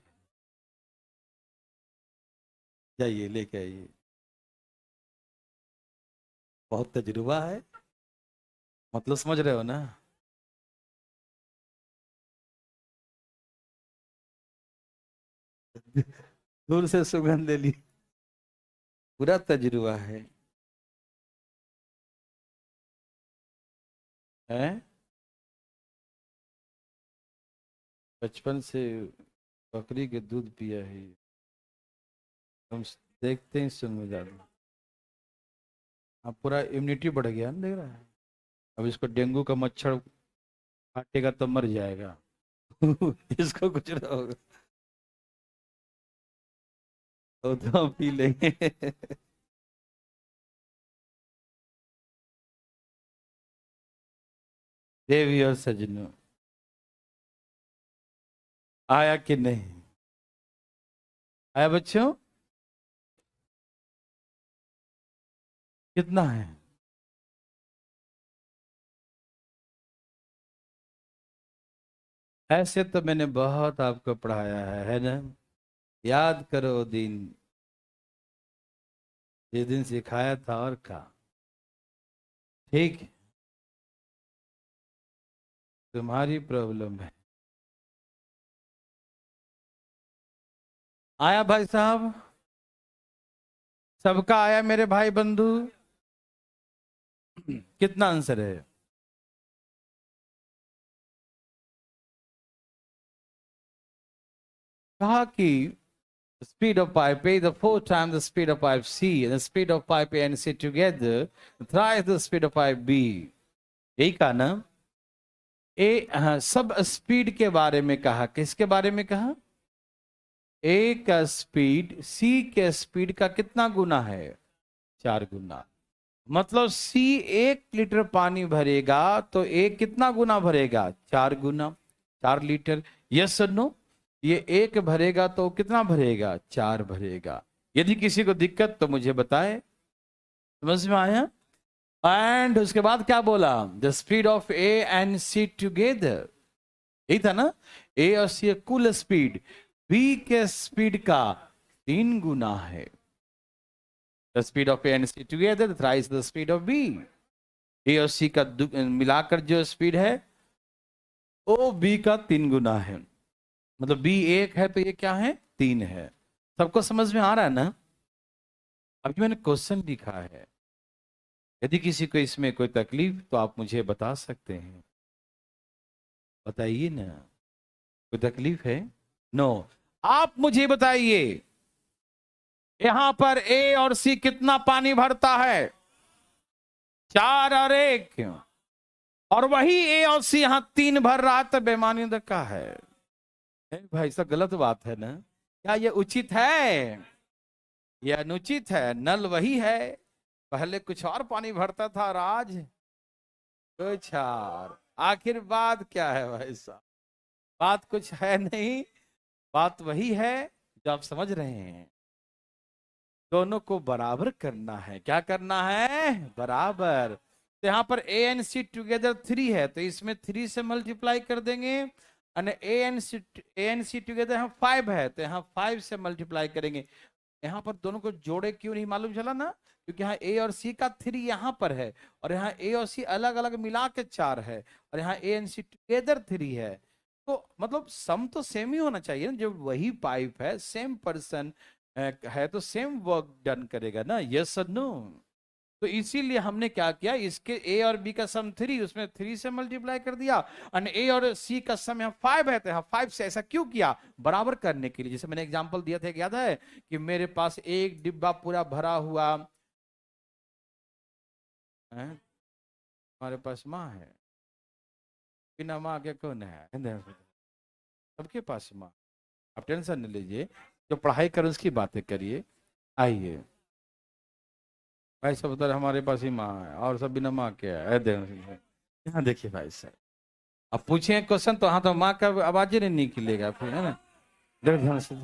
जाइए लेके आइए। बहुत तजुर्बा है, मतलब समझ रहे हो ना? दूर से सुगंध ले ली, पूरा तजुर्बा है। हैं? बचपन से बकरी के दूध पिया है। हम देखते ही सुन में जाते। अब पूरा इम्यूनिटी बढ़ गया ना, देख रहा है? अब इसको डेंगू का मच्छर काटेगा तो मर जाएगा। इसको कुछ ना होगा, तो हम पी लेंगे। देवी और सजनों, आया कि नहीं? आया बच्चों? कितना है? ऐसे तो मैंने बहुत आपको पढ़ाया है ना? याद करो दिन, जिस दिन सिखाया था और का। ठीक है, तुम्हारी प्रॉब्लम है। आया भाई साहब? सबका आया मेरे भाई बंधु? कितना आंसर है? कहा कि speed of pipe A is 4 times the speed of pipe C, and the speed of pipe A and C together thrice the speed of pipe B. यही कहा ना? हाँ, सब स्पीड के बारे में कहा। किसके बारे में कहा? ए का स्पीड सी के स्पीड का कितना गुना है? 4 गुना। मतलब सी 1 लीटर पानी भरेगा तो ए कितना गुना भरेगा? 4 गुना, 4 लीटर। यस और नो? ये 1 भरेगा तो कितना भरेगा? 4 भरेगा। यदि किसी को दिक्कत तो मुझे बताए। समझ में आया? एंड उसके बाद क्या बोला? The speed of A and C together, यही था ना? ए और सी कुल स्पीड बी के स्पीड का 3 गुना है। The speed of A and C together thrice the speed of B. A और सी का मिलाकर जो स्पीड है वो बी का 3 गुना है। मतलब बी 1 है तो ये क्या है? 3 है। सबको समझ में आ रहा है ना? अभी मैंने क्वेश्चन लिखा है, यदि किसी को इसमें कोई तकलीफ तो आप मुझे बता सकते हैं। बताइए ना, कोई तकलीफ है? नो। आप मुझे बताइए, यहां पर ए और सी कितना पानी भरता है? 4 और 1। और वही ए और सी यहां 3 भर रहा है, तो बेईमानी का है। भाई सब गलत बात है ना? क्या ये उचित है? यह अनुचित है। नल वही है, पहले कुछ और पानी भरता था और आज कुछ और। आखिर बात क्या है भाई साहब? बात कुछ है नहीं, बात वही है जो आप समझ रहे हैं। दोनों को बराबर करना है। क्या करना है? बराबर। तो यहाँ पर ए एंड सी टुगेदर 3 है, तो इसमें 3 से मल्टीप्लाई कर देंगे। और ए एंड सी टुगेदर यहाँ 5 है, तो यहाँ 5 से मल्टीप्लाई करेंगे। यहाँ पर दोनों को जोड़े क्यों नहीं मालूम चला ना? क्योंकि यहाँ ए और सी का 3 यहाँ पर है, और यहाँ ए और सी अलग अलग मिला के 4 है, और यहाँ ए एंड सी टुगेदर 3 है। तो मतलब सम तो सेम ही होना चाहिए ना? जब वही पाइप है, सेम पर्सन है, तो सेम वर्क डन करेगा ना? यस और नो? तो इसीलिए हमने क्या किया, इसके ए और बी का सम 3, उसमें 3 से मल्टीप्लाई कर दिया। और ए और सी का सम यहाँ 5 है, तो यहाँ 5 से। ऐसा क्यों किया? बराबर करने के लिए। जैसे मैंने एग्जांपल दिया था, याद है कि मेरे पास एक डिब्बा पूरा भरा हुआ है, हमारे पास माँ है, बिना माँ के कौन है? सबके पास माँ। आप टेंशन नहीं लीजिए, जो पढ़ाई कर उसकी बातें करिए। आइए भाई सब उधर हमारे पास ही माँ है, और सब बिना माँ के है। यहाँ देखिए भाई साहब, अब पूछे क्वेश्चन तो हाँ, तो माँ का आवाज ही नहीं निकलेगा फिर, है ना? ध्यान से,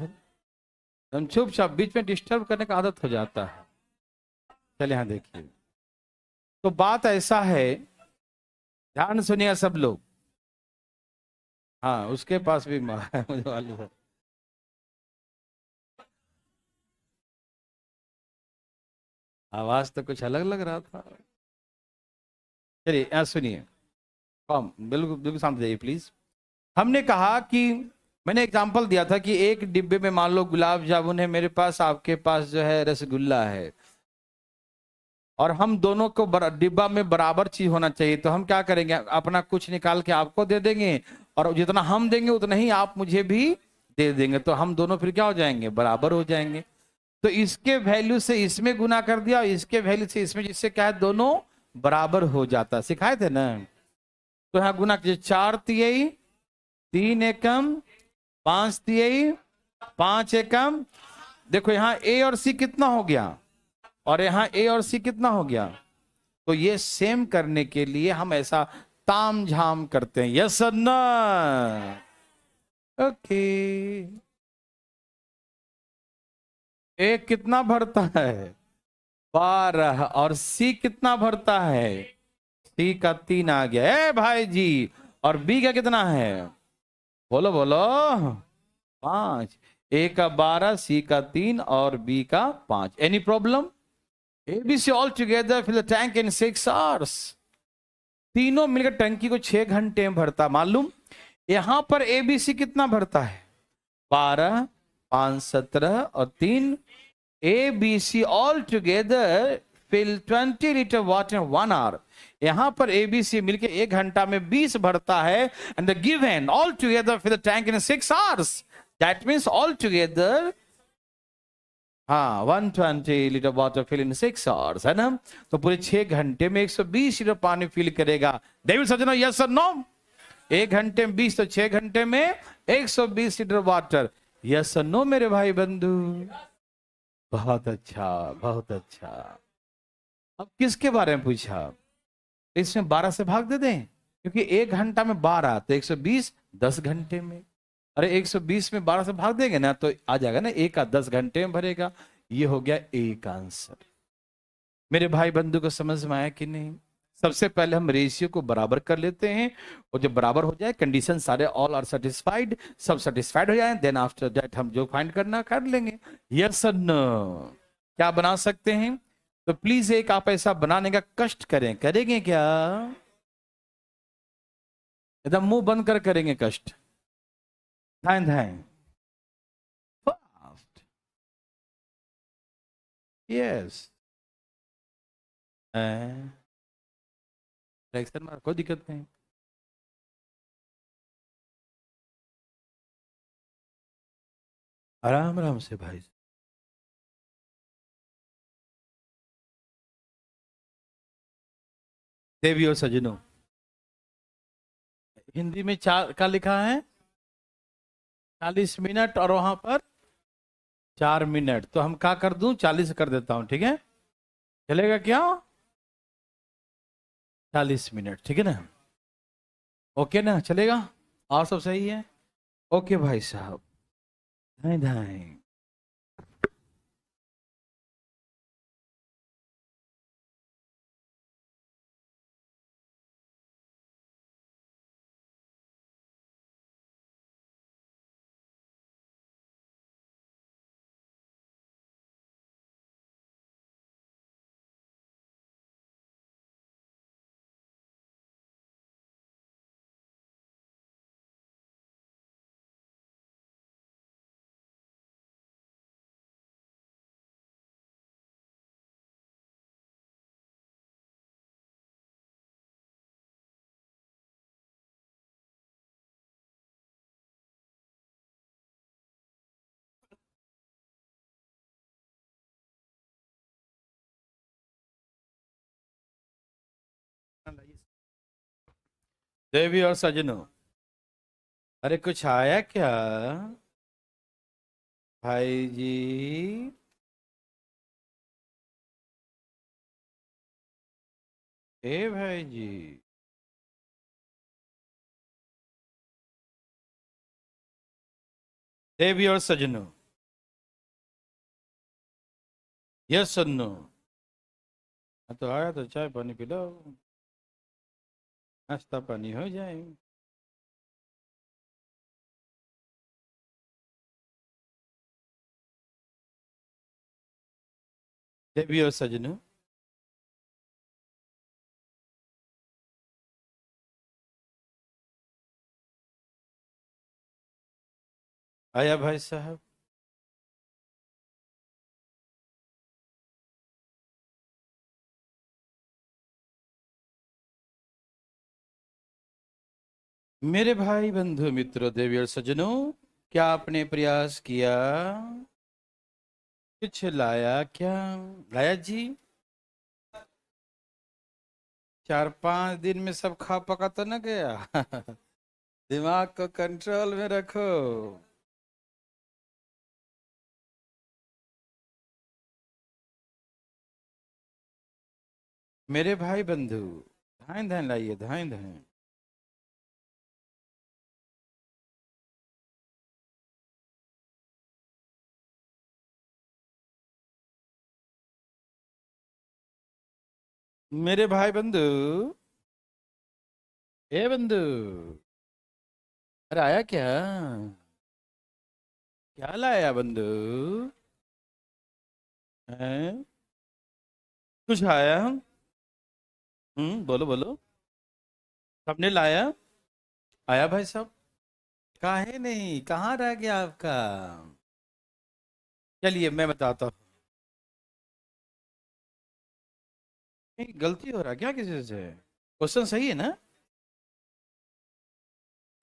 हम चुपचाप, बीच में डिस्टर्ब करने का आदत हो जाता है। चलिए यहाँ देखिए, तो बात ऐसा है, ध्यान सुनिए सब लोग। हाँ, उसके पास भी माँ है, मुझे मालूम है। आवाज तो कुछ अलग लग रहा था। चलिए यहाँ सुनिए, बिल्कुल बिल्कुल शांत जाइए प्लीज। हमने कहा कि मैंने एग्जांपल दिया था कि एक डिब्बे में मान लो गुलाब जामुन है मेरे पास, आपके पास जो है रसगुल्ला है, और हम दोनों को डिब्बा में बराबर चीज होना चाहिए। तो हम क्या करेंगे, अपना कुछ निकाल के आपको दे देंगे, और जितना हम देंगे उतना ही आप मुझे भी दे देंगे, तो हम दोनों फिर क्या हो जाएंगे? बराबर हो जाएंगे। तो इसके वैल्यू से इसमें गुना कर दिया, इसके वैल्यू से इसमें, जिससे क्या है, दोनों बराबर हो जाता। सिखाए थे ना? तो यहाँ गुना कीजिए, 4 तिहाई 3 एकम 5 तिहाई 5 एकम। देखो यहाँ ए और सी कितना हो गया, और यहाँ ए और सी कितना हो गया। तो ये सेम करने के लिए हम ऐसा ताम झाम करते हैं। यस और नो? ओके। ए कितना भरता है? 12। और सी कितना भरता है? सी का 3 आ गया। ए भाई जी, और बी का कितना है? बोलो बोलो। 5। ए का 12, सी का 3 और बी का 5। Any problem? ABC all together fill the tank in 6 hours। तीनों मिलकर टंकी को 6 घंटे में भरता। मालूम यहां पर ABC कितना भरता है? 12, 5, 17 और 3। ABC all together fill 20 litre water in 1 hour। यहां पर ABC मिलकर 1 घंटा में 20 भरता है। and the given all together fill the tank in 6 hours। that means all together, हाँ, 120 litre water fill in 6 hours, है ना? तो पूरे 6 घंटे में 120 लीटर पानी फिल करेगा। डेविड सजना, यस और नो? 1 घंटे में 20, तो 6 घंटे में 120 लीटर वाटर। यस और नो मेरे भाई बंधु? बहुत अच्छा, बहुत अच्छा। अब किसके बारे में पूछा? इसमें 12 से भाग दे दें, क्योंकि 1 घंटा में 12, तो 120 10 घंटे में। अरे 120 में 12 से भाग देंगे ना, तो आ जाएगा ना, 1 का 10 घंटे में भरेगा। ये हो गया ए का आंसर। मेरे भाई बंधु को समझ में आया कि नहीं? सबसे पहले हम रेशियो को बराबर कर लेते हैं, और जब बराबर हो जाए, कंडीशन सारे ऑल आर सेटिस्फाइड, सब सेटिस्फाइड हो जाए, देन आफ्टर दैट हम जो फाइंड करना कर लेंगे। यस और नो? क्या बना सकते हैं? तो प्लीज एक आप ऐसा बनाने का कष्ट करें, करेंगे क्या? एकदम मुंह बंद कर करेंगे कष्ट, धाएं धाएं फास्ट। यस, फ्रैक्शन मार, कोई दिक्कत नहीं। आराम आराम से भाई। देवी और सजनों, हिंदी में चार का लिखा है 40 मिनट, और वहां पर 4 मिनट, तो हम क्या कर दूं, 40 कर देता हूं, ठीक है? चलेगा क्या? 40 मिनट, ठीक है ना? ओके ना, चलेगा? और सब सही है? ओके भाई साहब, धाएं धाएं। देवी और सजनों, अरे कुछ आया क्या भाई जी? ए भाई जी, देवी और सजनों, यस सन्नो? तो आया तो चाय पानी पिलाओ, नाश्ता पानी हो जाए। देवी और सजनों, आया भाई साहब? मेरे भाई बंधु मित्रों, देवी और सज्जनों, क्या आपने प्रयास किया? कुछ लाया क्या? लाया जी? 4-5 दिन में सब खा पका तो न गया? दिमाग को कंट्रोल में रखो। मेरे भाई बंधु, धाएं धाएं लाइए, धाएं धाएं। मेरे भाई बंधु, ए बंधु, अरे आया क्या? क्या लाया बंधु? हैं? कुछ आया? बोलो बोलो। सबने लाया? आया भाई साहब? काहे नहीं, कहाँ रह गया आपका? चलिए मैं बताता हूँ। गलती हो रहा क्या किसी से? क्वेश्चन सही है ना?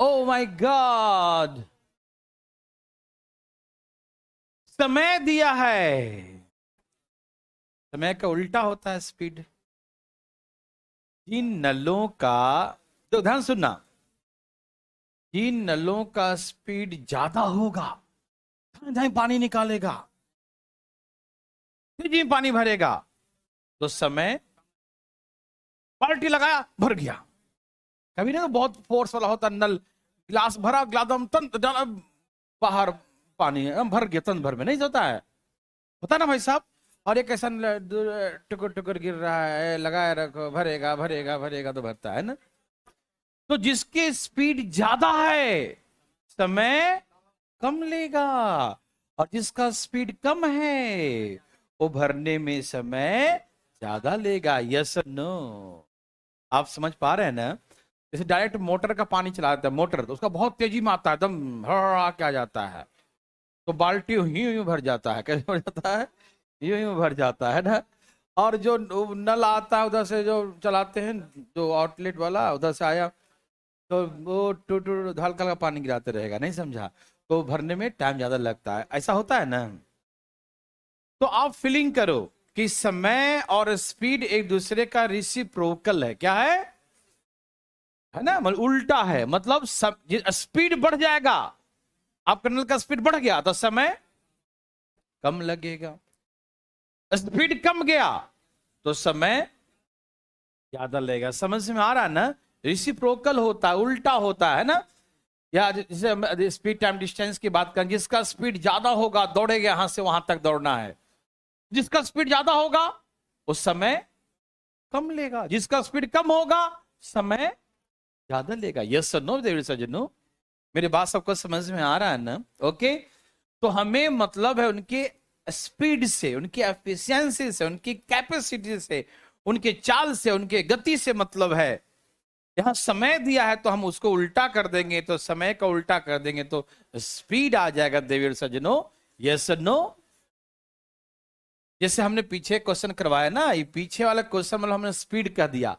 ओ माय गॉड, समय दिया है। समय का उल्टा होता है स्पीड। जिन नलों का, तो ध्यान सुनना, जिन नलों का स्पीड ज्यादा होगा, जहां पानी निकालेगा, फिर जी पानी भरेगा, तो समय, बाल्टी लगाया भर गया। कभी ना बहुत फोर्स वाला होता नल, गिलास भरा, गिलास तन डाला, बाहर पानी भर गया, तन भर में नहीं होता है। होता है ना भाई साहब। और एक ऐसा टुकुर टुकुर गिर रहा है, लगाए रखो, भरेगा भरेगा भरेगा तो भरता है ना। तो जिसकी स्पीड ज्यादा है समय कम लेगा, और जिसका स्पीड कम है वो भरने में समय ज्यादा लेगा। Yes no? आप समझ पा रहे हैं ना? जैसे डायरेक्ट मोटर का पानी चला देता है मोटर, तो उसका बहुत तेजी में आता है, एकदम क्या जाता है, तो बाल्टी यूं यूं भर जाता है। कैसे भर जाता है? यूं यूं भर जाता है ना। और जो नल आता है उधर से जो चलाते हैं, जो आउटलेट वाला उधर से आया, तो वो टू टू हल्का हल्का पानी गिराते रहेगा, नहीं समझा? तो भरने में टाइम ज्यादा लगता है, ऐसा होता है ना। तो आप फीलिंग करो कि समय और स्पीड एक दूसरे का रिसिप्रोकल है। क्या है ना? मतलब उल्टा है। मतलब स्पीड बढ़ जाएगा, आपका नल का स्पीड बढ़ गया तो समय कम लगेगा, स्पीड कम गया तो समय ज्यादा लगेगा। समझ में आ रहा है ना? रिसिप्रोकल होता है, उल्टा होता है ना। या जैसे स्पीड टाइम डिस्टेंस की बात करें, जिसका स्पीड ज्यादा होगा दौड़ेगा यहां से वहां तक दौड़ना है, जिसका स्पीड ज्यादा होगा उस समय कम लेगा, जिसका स्पीड कम होगा समय ज्यादा लेगा। यस सर नो सज्जनों? मेरी बात सबको समझ में आ रहा है ना? ओके। तो हमें मतलब है उनके स्पीड से, उनकी एफिशिएंसी से, उनकी कैपेसिटी से, उनके चाल से, उनके गति से मतलब है। यहां समय दिया है तो हम उसको उल्टा कर देंगे, तो समय का उल्टा कर देंगे तो स्पीड आ जाएगा देवी सज्जनों। Yes no? जैसे हमने पीछे क्वेश्चन करवाया ना, ये पीछे वाला क्वेश्चन मतलब हमने स्पीड कह दिया,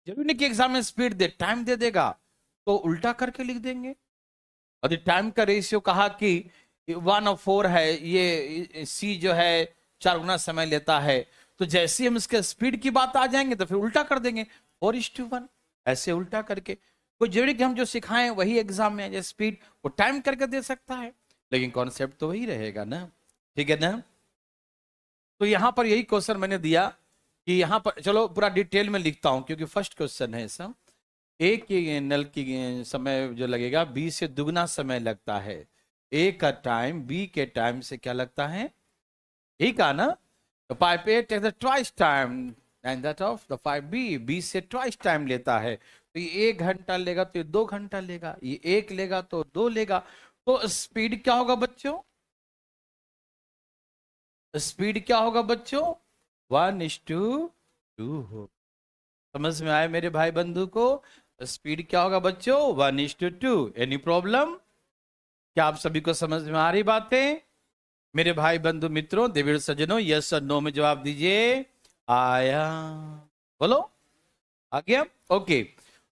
जरूरी नहीं कि एग्जाम में स्पीड दे, टाइम दे देगा तो उल्टा करके लिख देंगे। और टाइम का रेशियो कहा कि 1/4 है, ये सी जो है 4 गुना समय लेता है, तो जैसे ही हम इसके स्पीड की बात आ जाएंगे तो फिर उल्टा कर देंगे 4:1, ऐसे उल्टा करके। कोई जरूरी कि हम जो सिखाएं वही एग्जाम में जैसे स्पीड वो टाइम करके दे सकता है, लेकिन कॉन्सेप्ट तो वही रहेगा ना। ठीक है ना? तो यहां पर यही क्वेश्चन मैंने दिया कि यहां पर चलो पूरा डिटेल में लिखता हूं क्योंकि फर्स्ट क्वेश्चन है सब। ए के नल की समय जो लगेगा बी से दुगना समय लगता है। ए का टाइम बी के टाइम से क्या लगता है? ठीक है ना? तो pipe A takes the twice time and that of the pipe B, B से ट्वाइस टाइम लेता है। तो ये 1 घंटा लेगा तो ये 2 घंटा लेगा, ये 1 लेगा तो 2 लेगा। तो स्पीड क्या होगा बच्चों? स्पीड क्या होगा बच्चों? 1:2 हो। समझ में आए मेरे भाई बंधु को? स्पीड क्या होगा बच्चों? 1:2। Any problem? क्या आप सभी को समझ में आ रही बातें? मेरे भाई बंधु मित्रों, देवीर सज्जनों, यस और नो में जवाब दीजिए। आया? बोलो आ गया? ओके।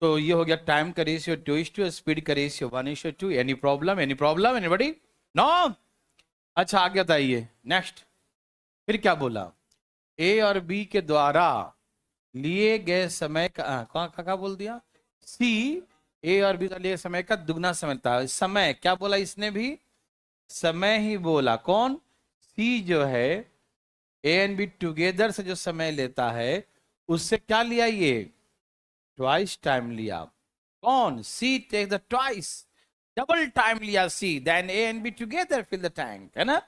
तो ये हो गया टाइम का रेशियो 2:2, स्पीड का ratio 1:2। Any problem? Any problem? Anybody? No? अच्छा आगे बताइए नेक्स्ट। फिर क्या बोला? ए और बी के द्वारा लिए गए समय का कहा बोल दिया? सी ए और बी का लिए समय का दुगना समय था। समय क्या बोला इसने भी? समय ही बोला। कौन? सी जो है ए एंड बी टुगेदर से जो समय लेता है उससे क्या लिया? ये ट्वाइस टाइम लिया। कौन? C take the twice, double time लिया C then A and B together fill the tank, है ना?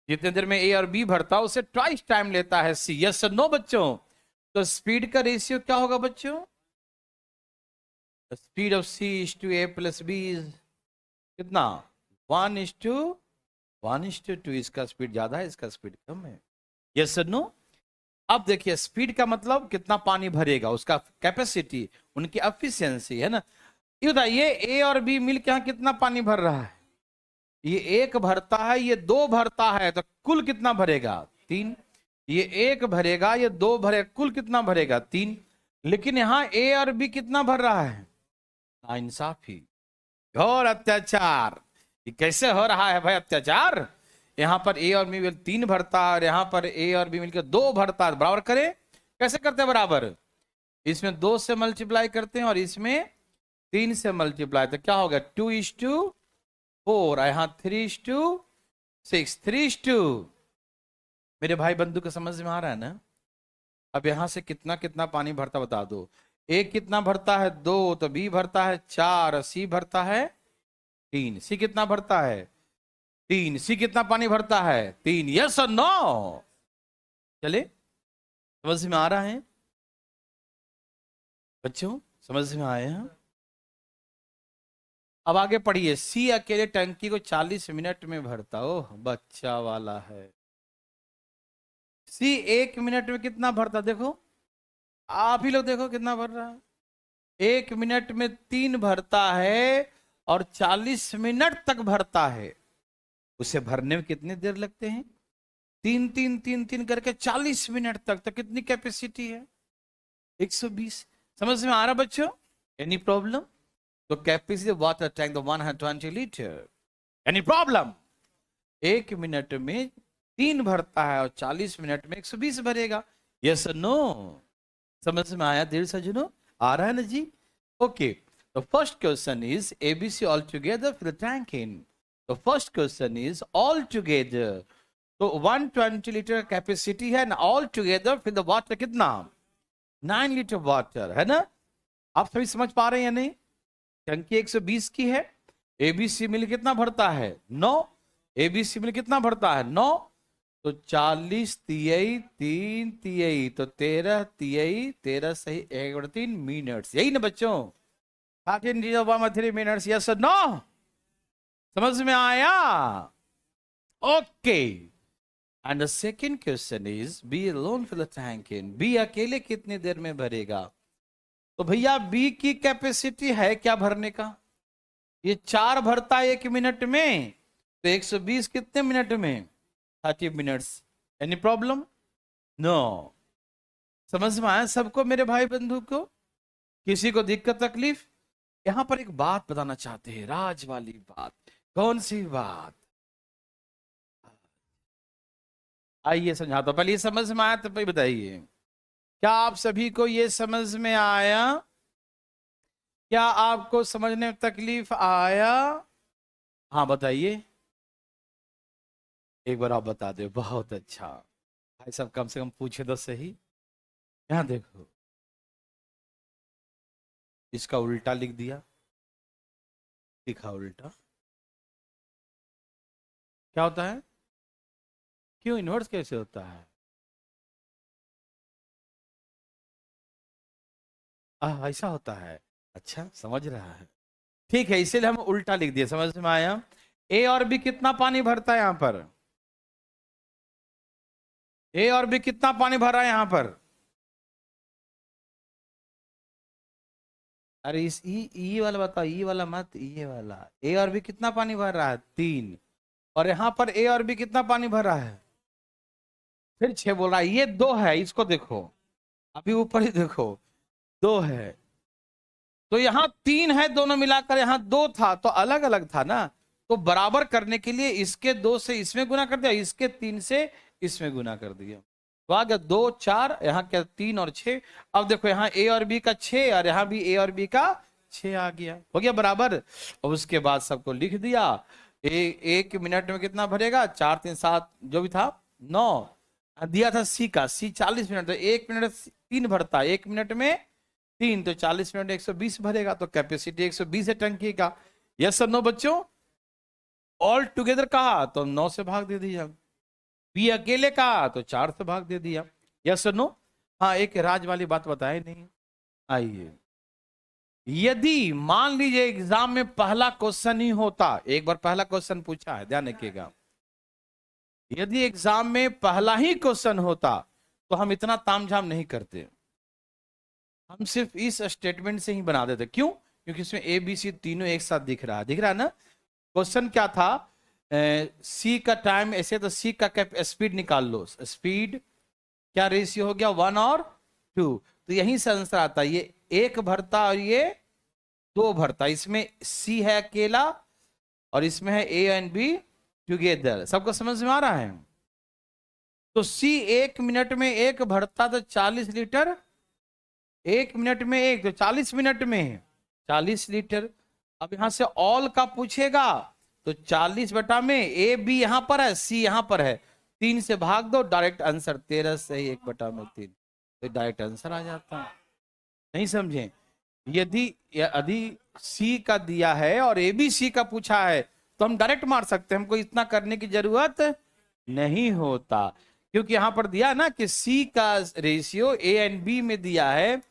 जितने देर में ए और बी भरता उसे ट्वाइस टाइम लेता है सी। यस नो बच्चों? तो स्पीड का रेशियो क्या होगा बच्चों? Speed of C is to A plus B is कितना? 1:2। इसका स्पीड ज्यादा है, इसका स्पीड कम है। Yes no? अब देखिए स्पीड का मतलब कितना पानी भरेगा, उसका कैपेसिटी, उनकी एफिशिएंसी, है ना? ये बताइए ए और बी मिलकर यहां कितना पानी भर रहा है? ये 1 भरता है, ये 2 भरता है, तो कुल कितना भरेगा? 3। ये 1 भरेगा, ये 2 भरेगा, कुल कितना भरेगा? 3। लेकिन यहां ए और बी कितना भर रहा है? नाइंसाफी, घोर अत्याचार। ये कैसे हो रहा है भाई अत्याचार? यहां पर ए और बी 3 भरता है और यहां पर ए और बी मिलकर 2 भरता है। बराबर करें? कैसे करते हैं बराबर? इसमें 2 से मल्टीप्लाई करते हैं और इसमें 3 से मल्टीप्लाई, तो क्या होगा? 2:4। यहां 3:6, 3:2। मेरे भाई बंधु को समझ में आ रहा है ना? अब यहां से कितना कितना पानी भरता बता दो। ए कितना भरता है? 2, तो बी भरता है 4, सी भरता है 3। सी कितना भरता है? 3। सी कितना पानी भरता है? 3। यस और नो? चले, समझ में आ रहा है बच्चों? समझ में आया? अब आगे पढ़िए। सी अकेले टंकी को 40 मिनट में भरता। ओह बच्चा वाला है। सी 1 मिनट में कितना भरता? देखो आप ही लोग, देखो कितना भर रहा है। 1 मिनट में 3 भरता है और 40 मिनट तक भरता है। उसे भरने में कितनी देर लगते हैं? 3 करके 40 मिनट तक। तो कितनी कैपेसिटी है? 120। समझ में आ रहा बच्चों? Any problem? तो capacity water tank 120 litre. Any problem? 1 minute में 3 भरता है और 40 मिनट में 120 भरेगा। Yes no? समझ में आया देर सज्जनों? आ रहा है ना जी? Okay. The first question is ABC all together fill tank in. The first question is all together. तो 120 लीटर कैपेसिटी है ना, all together fill the water कितना? 9 लीटर वाटर है ना। आप सभी समझ पा रहे हैं या नहीं? टंकी 120 की है। एबीसी मिल कितना भरता है? 9। एबीसी मिल कितना भरता है? 9। तो 40 तियई 3 तियई तो 13 तियई 13 सही 1/3 मिनट्स। यही ना बच्चों? 13 मिनट्स। Yes no? समझ में आया? Okay. And the second question is B alone fill the tank in. B अकेले कितनी देर में भरेगा? तो भैया बी की कैपेसिटी है क्या भरने का? ये 4 भरता है 1 मिनट में, तो 120 कितने मिनट में? 30 मिनट्स। Any problem? नो। समझ में आया सबको मेरे भाई बंधु को? किसी को दिक्कत तकलीफ? यहां पर एक बात बताना चाहते हैं, राज वाली बात। कौन सी बात? आइए समझाता हूं। पहले ये समझ में आया तो भाई बताइए, क्या आप सभी को ये समझ में आया? क्या आपको समझने में तकलीफ आया? हाँ बताइए, एक बार आप बता दो। बहुत अच्छा भाई साहब, कम से कम पूछे तो सही। यहां देखो, इसका उल्टा लिख दिया। लिखा उल्टा क्या होता है? क्यों इन्वर्स कैसे होता है? ऐसा होता है। अच्छा समझ रहा है, ठीक है, इसीलिए हम उल्टा लिख दिए। समझ में आया? ए और बी कितना पानी भरता है यहां पर? ए और बी कितना पानी भर रहा है यहां पर? अरे इस ई वाला बताओ, ई वाला मत, ई वाला। ए और बी कितना पानी भर रहा है? 3। और यहां पर ए और बी कितना पानी भर रहा है? फिर 6 बोल रहा है। ये 2 है, इसको देखो, अभी ऊपर ही देखो, 2 है। तो यहाँ 3 है, दोनों मिलाकर यहाँ 2 था, तो अलग अलग था ना। तो बराबर करने के लिए इसके 2 से इसमें गुना कर दिया, इसके 3 से इसमें गुना कर दिया। तो आ गया 2 4, यहाँ क्या 3 और 6। अब देखो यहाँ ए और बी का 6 और यहाँ भी ए और बी का 6 आ गया, हो गया बराबर। और उसके बाद सबको लिख दिया। 1 मिनट में कितना भरेगा? 4 3 7 जो भी था 9 दिया था। सी का, सी 40 मिनट, तो 1 मिनट 3 भरता है, 1 मिनट में 3 तो 40 मिनट 120 भरेगा। तो कैपेसिटी 120 है टंकी का। यस सर नो बच्चों? ऑल टुगेदर कहा तो 9 से भाग दे दिया। बी अकेले कहा तो 4 से भाग दे दिया। Yes sir no? हाँ, एक राज वाली बात बताए नहीं। आइए, यदि मान लीजिए एग्जाम में पहला क्वेश्चन ही होता, एक बार पहला क्वेश्चन पूछा है, ध्यान रखिएगा। यदि एग्जाम में पहला ही क्वेश्चन होता तो हम इतना तामझाम नहीं करते, हम सिर्फ इस स्टेटमेंट से ही बना देते। क्यों? क्योंकि इसमें ए बी सी तीनों एक साथ दिख रहा है। दिख रहा है ना? क्वेश्चन क्या था? सी का टाइम ऐसे, तो सी का स्पीड निकाल लो। स्पीड क्या रेशियो हो गया? 1 और 2। तो यहीं से आंसर आता है। ये 1 भरता और ये 2 भरता। इसमें सी है अकेला और इसमें है ए एंड बी टुगेदर। सबको समझ में आ रहा है? तो सी 1 मिनट में 1 भरता तो 40 लीटर। 1 मिनट में 1 तो 40 मिनट में 40 लीटर। अब यहां से ऑल का पूछेगा तो 40 बटा में ए बी यहां पर है, सी यहां पर है, 3 से भाग दो, डायरेक्ट आंसर 13 से 1 बटा में 3, तो डायरेक्ट आंसर आ जाता है। नहीं समझे? यदि यदि सी का दिया है और ए बी सी का पूछा है तो हम डायरेक्ट मार सकते हैं, हमको इतना करने की जरूरत नहीं होता, क्योंकि यहां पर दिया ना कि सी का रेशियो ए एंड बी में दिया है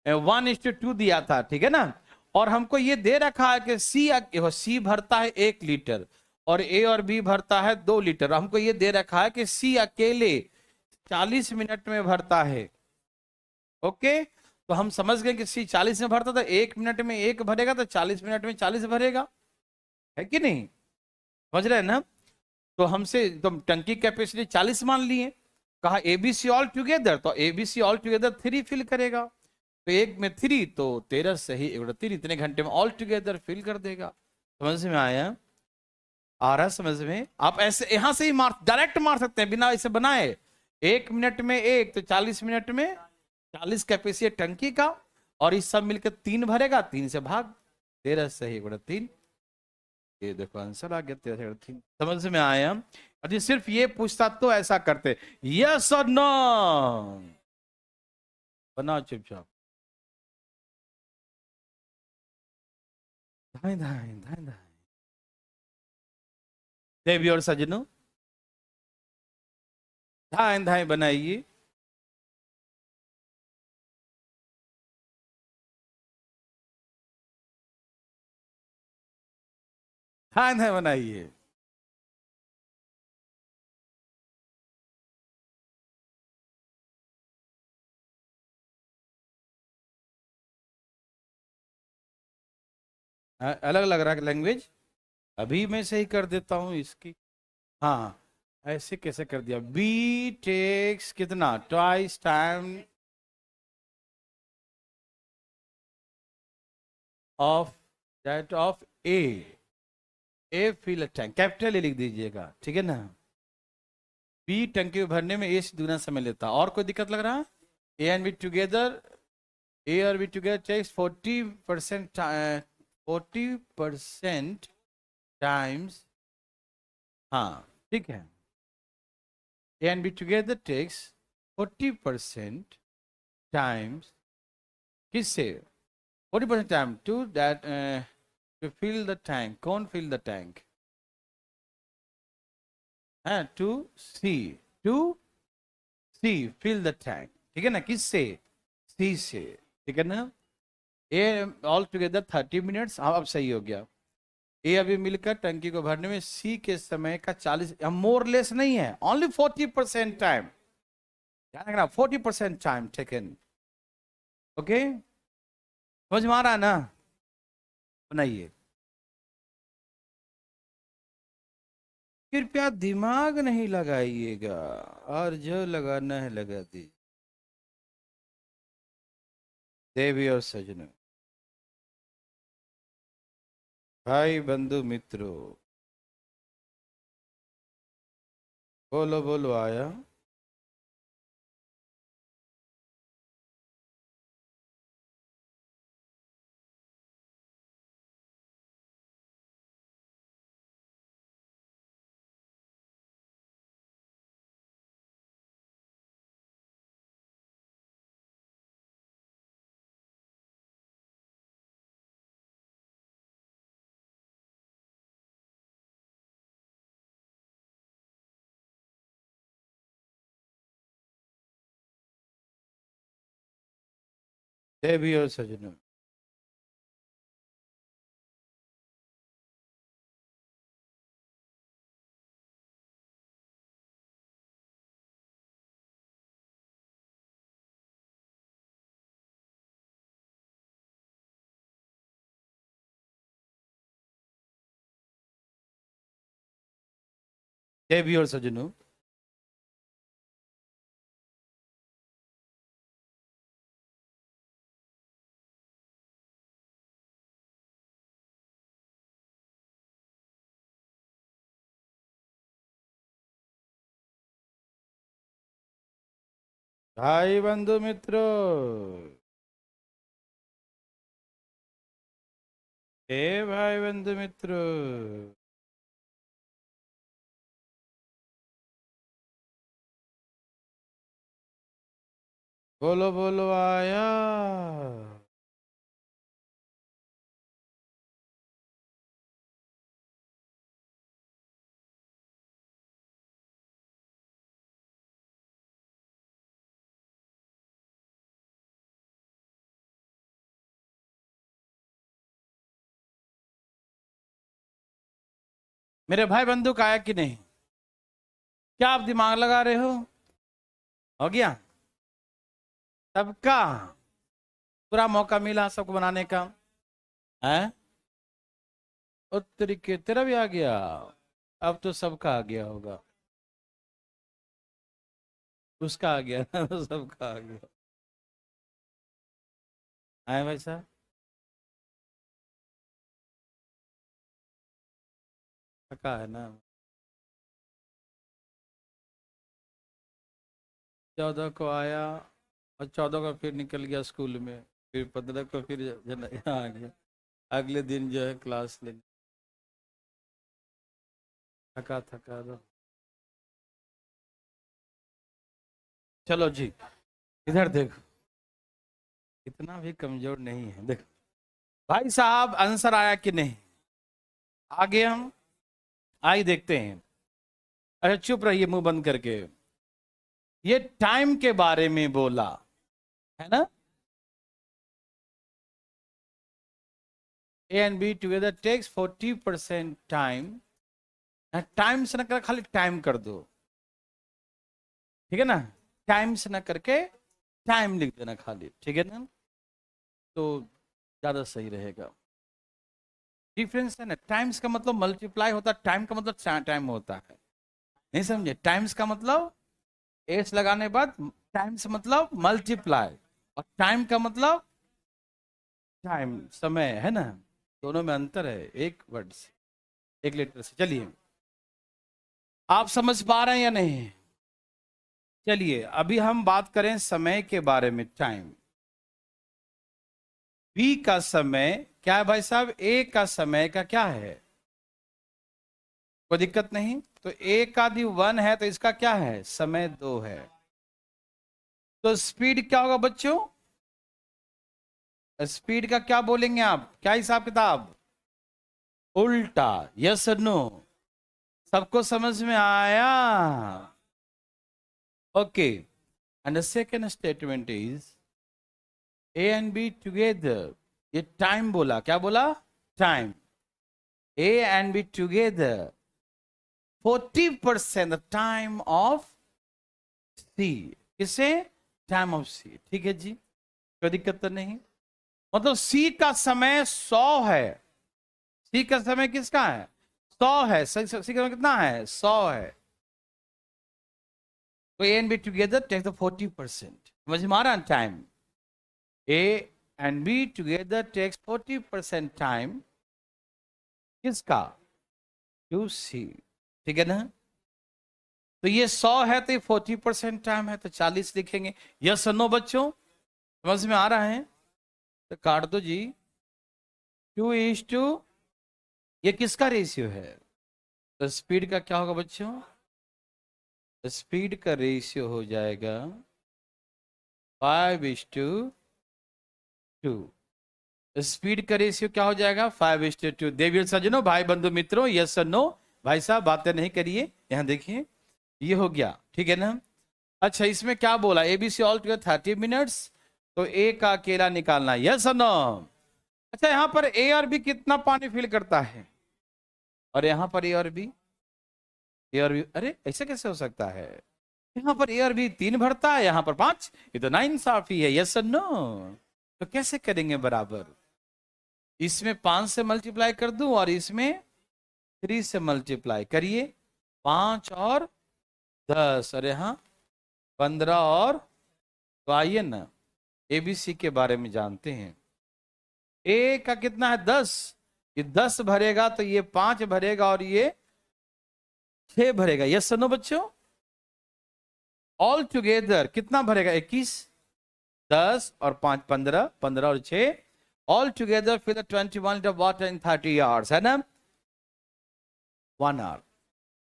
1:2 दिया था, ठीक है ना। और हमको ये दे रखा है कि सी भरता है 1 लीटर और ए और बी भरता है 2 लीटर। हमको ये दे रखा है कि सी अकेले 40 मिनट में भरता है। ओके, तो हम समझ गए कि सी 40 में भरता था, 1 मिनट में 1 भरेगा तो 40 मिनट में 40 भरेगा, है कि नहीं, समझ रहे हैं ना। तो हमसे तो टंकी कैपेसिटी 40 मान लिए, कहा एबीसी ऑल टुगेदर, तो एबीसी ऑल टुगेदर 3 फिल करेगा, तो एक में 3 तो 13 सही 3 इतने घंटे में ऑल टुगेदर फिल कर देगा। समझ में आया, आ रहा समझ में। आप ऐसे यहां से ही डायरेक्ट मार सकते हैं बिना इसे बनाए। 1 मिनट में 1 तो 40 मिनट में 40 कैपेसिटी टंकी का, और इस सब मिलकर 3 भरेगा, 3 से भाग, 13 सही 3। ये देखो आंसर आ गया 13/3। समझ में आया। यदि सिर्फ ये पूछता तो ऐसा करते, यस और नो, बनाओ चुपचाप, धाए धाए धाए धाए। देवी और सजनों, धाए धाए बनाइए। धाए धाए बनाइए। अलग लग रहा है लैंग्वेज, अभी मैं सही कर देता हूं इसकी। हाँ, ऐसे कैसे कर दिया, बी टेक्स कितना, twice time of that of A fill tank, capital A लिख दीजिएगा, ठीक है ना। बी टंकी को भरने में ए से दूना समय लेता, और कोई दिक्कत लग रहा है। ए एंड बी टुगेदर, ए और बी टुगेदर टेक्स 40%, 40% टाइम्स, हाँ ठीक है। A and B together takes 40% times, किससे, 40% time to that, to fill the tank, कौन फिल द टैंक है, to C fill the tank, ठीक है ना, किससे, सी से, ठीक है ना। ए ऑल टुगेदर 30 मिनट्स, हाँ अब सही हो गया। ए अभी मिलकर टंकी को भरने में सी के समय का 40, मोर लेस नहीं है, ओनली 40% टाइम, ध्यान रखना 40% टाइम टेकन। ओके, समझ में आ रहा है ना, बनाइए। कृपया दिमाग नहीं लगाइएगा, और जो लगाना है लगा दीजिए। देवी और सजनों, भाई बंधु मित्रों, बोलो बोलो आया। देवी और सजनों, देवी और सजनों, भाई बंधु मित्रों, हे भाई बंधु मित्रों, बोलो बोलो आया। मेरे भाई बंदूक आया कि नहीं? क्या आप दिमाग लगा रहे हो गया सबका? पूरा मौका मिला सबको बनाने का है। उत्तरी के तेरा भी आ गया, अब तो सबका आ गया होगा। उसका आ गया सबका आ गया। आए भाई साहब, पक्का है ना? 14 को आया और 14 को फिर निकल गया स्कूल में, फिर 15 को फिर यहाँ आ गया, अगले दिन जो है क्लास लेने। थका थका दो। चलो जी, इधर देखो, इतना भी कमजोर नहीं है। देखो भाई साहब, आंसर आया कि नहीं? आगे हम आई देखते हैं। अरे चुप रहिए मुंह बंद करके। ये टाइम के बारे में बोला है ना? A and B together takes 40% time. Time से ना कर, खाली टाइम कर दो, ठीक है ना? टाइम से ना करके टाइम लिख देना खाली, ठीक है ना? तो ज्यादा सही रहेगा। डिफरेंस है ना, टाइम्स का मतलब मल्टीप्लाई होता है, टाइम का मतलब टाइम होता है। नहीं समझे? टाइम्स का मतलब एस लगाने बाद टाइम्स मतलब मल्टीप्लाई, और टाइम का मतलब टाइम समय, है ना? दोनों में अंतर है, एक वर्ड से, एक लेटर से। चलिए, आप समझ पा रहे हैं या नहीं? चलिए अभी हम बात करें समय के बारे में। टाइम, बी का समय क्या है भाई साहब? ए का समय का क्या है? कोई दिक्कत नहीं। तो ए का दी 1 है, तो इसका क्या है? समय 2 है। तो स्पीड क्या होगा बच्चों? स्पीड का क्या बोलेंगे आप? क्या हिसाब किताब? उल्टा। यस और नो? सबको समझ में आया? Okay. And the second statement is A and B together. ये टाइम बोला, क्या बोला? Time. A and B together 40% the time of C. किसे? Time of C. ठीक है जी, कोई दिक्कत तो नहीं। मतलब सी का समय 100 है। सी का समय किसका है? 100 है। सी का समय कितना है? 100 है। तो A and B together take the 40%। समझ में आ रहा है? Time A and B together takes 40% time किसका? To C. ठीक है ना? तो ये 100 है, तो ये 40% टाइम है, तो 40 लिखेंगे। यस और नो बच्चों? समझ में आ रहा है? तो काट दो जी। 2:, ये किसका रेशियो है? तो स्पीड का क्या होगा बच्चों? स्पीड का रेशियो हो जाएगा 5:2। स्पीड का रेशियो क्या हो जाएगा? 5:2। देवियर सज्जनों, भाई बंधु मित्रों, यस और नो? भाई साहब बातें नहीं करिए, यहां देखिए, ये हो गया, ठीक है ना? अच्छा, इसमें क्या बोला? ABC all together 30 minutes. तो ए का अकेला निकालना, यस और नो? अच्छा, यहां पर ए और बी कितना पानी फिल करता है? और यहां पर ए और बी, अरे ऐसे कैसे हो सकता है? यहाँ पर ए और बी 3 भरता है, यहाँ पर 5। ये तो नाइंसाफी है। यस और नो? तो कैसे करेंगे बराबर? इसमें 5 से मल्टीप्लाई कर दूं और इसमें 3 से मल्टीप्लाई करिए। 5 और 10, और यहाँ 15 और, तो आइए ना एबीसी के बारे में जानते हैं। ए का कितना है? 10। ये 10 भरेगा तो ये 5 भरेगा और ये 6 भरेगा। यस नो बच्चों? ऑल टुगेदर कितना भरेगा? 21। 10 और 5 15, 15 और 6, ऑल टुगेदर फिर 21 लीटर वाटर इन 30 आवर्स, है ना? 1 आवर,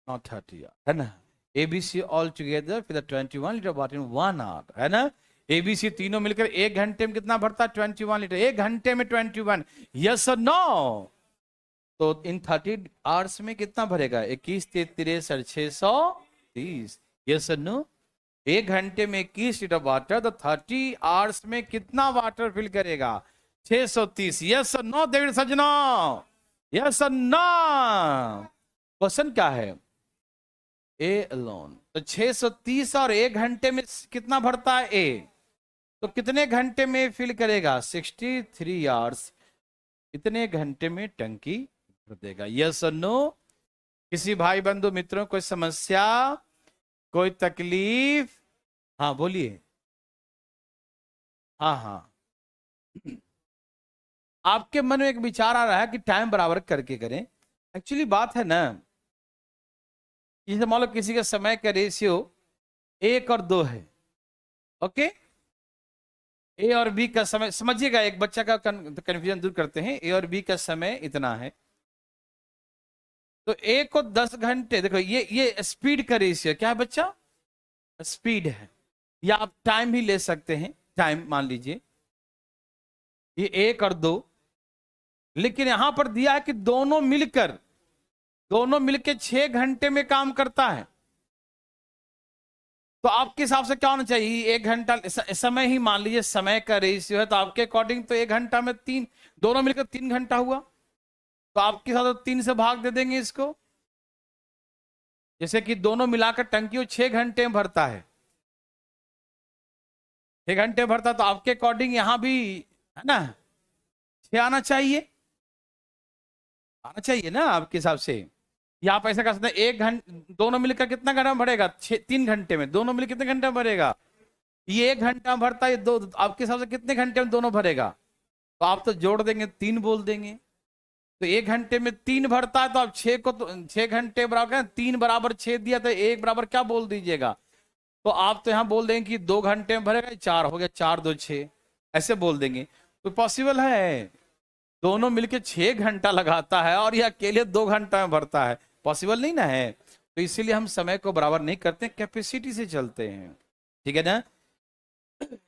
नॉट 30 आवर, है ना? एबीसी ऑल टुगेदर फिर 21 लीटर वाटर इन 1 आवर, है ना? एबीसी तीनों मिलकर 1 घंटे में कितना भरता है? 21 लीटर। 1 घंटे में 21। यस और नो? तो इन 30 आवर्स में कितना भरेगा? 21 3 63 630। यस और नो? 1 घंटे में 21 लीटर वाटर, तो 30 आवर्स में कितना वाटर फिल करेगा? 630। यस और नो देवी सज्जनों? यस और नो? क्वेश्चन क्या है? A alone. तो 630 और 1 घंटे में कितना भरता है ए? तो कितने घंटे में फिल करेगा? 63 आवर्स। इतने घंटे में टंकी भर देगा। यस और नो? किसी भाई बंधु मित्रों कोई समस्या, कोई तकलीफ? हाँ बोलिए। हाँ हाँ, आपके मन में एक विचार आ रहा है कि टाइम बराबर करके करें। एक्चुअली बात है ना, जैसे मान लो किसी का समय का रेशियो 1 और 2 है। ओके, ए और बी का समय समझिएगा, एक बच्चा का कंफ्यूजन दूर करते हैं। ए और बी का समय इतना है, तो ए को 10 घंटे, देखो ये स्पीड का रेशियो क्या है बच्चा? स्पीड है, या आप टाइम भी ले सकते हैं। टाइम मान लीजिए ये 1 और 2, लेकिन यहां पर दिया है कि दोनों मिलकर 6 घंटे में काम करता है। तो आपके हिसाब से क्या होना चाहिए? 1 घंटा समय ही मान लीजिए समय का रेशियो है, तो आपके अकॉर्डिंग तो 1 घंटा में दोनों मिलकर 3 घंटा हुआ। तो आपके साथ 3 से भाग दे देंगे इसको। जैसे कि दोनों मिलाकर टंकी 6 घंटे में भरता है, 6 घंटे में भरता, तो आपके अकॉर्डिंग यहां भी है ना 6 आना चाहिए, आना चाहिए ना आपके हिसाब से। या आप ऐसा कर सकते हैं, 1 घंटे दोनों मिलकर कितना घंटा में भरेगा? 3 घंटे में दोनों मिलकर कितने घंटे में भरेगा? ये 1 घंटा में भरता है, दो आपके हिसाब से कितने घंटे में दोनों भरेगा? तो आप तो जोड़ देंगे 3 बोल देंगे। तो 1 घंटे में 3 भरता है, तो आप 6 को तो 6 घंटे बराबर 3 बराबर 6 दिया, तो 1 बराबर क्या बोल दीजिएगा? तो आप तो यहां बोल देंगे कि 2 घंटे में भरेगा, 4 हो गया, 4 2 6 ऐसे बोल देंगे। तो पॉसिबल है? दोनों मिलके 6 घंटा लगाता है और ये अकेले 2 घंटा में भरता है, पॉसिबल नहीं ना है। तो इसीलिए हम समय को बराबर नहीं करते, कैपेसिटी से चलते हैं, ठीक है ना।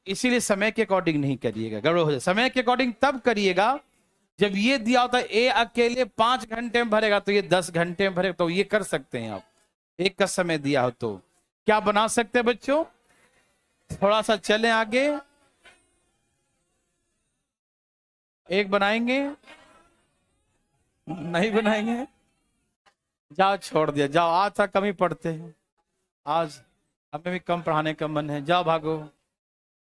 इसीलिए समय के अकॉर्डिंग नहीं करिएगा, गड़बड़ हो जाए। समय के अकॉर्डिंग तब करिएगा जब ये दिया होता है ए अकेले 5 घंटे में भरेगा, तो ये 10 घंटे में भरेगा, तो ये कर सकते हैं आप। एक का समय दिया हो तो क्या बना सकते हैं बच्चों? थोड़ा सा चलें आगे, एक बनाएंगे? नहीं बनाएंगे? जाओ छोड़ दिया, जाओ आज तक कम ही पढ़ते हैं, आज हमें भी कम पढ़ाने का मन है, जाओ भागो।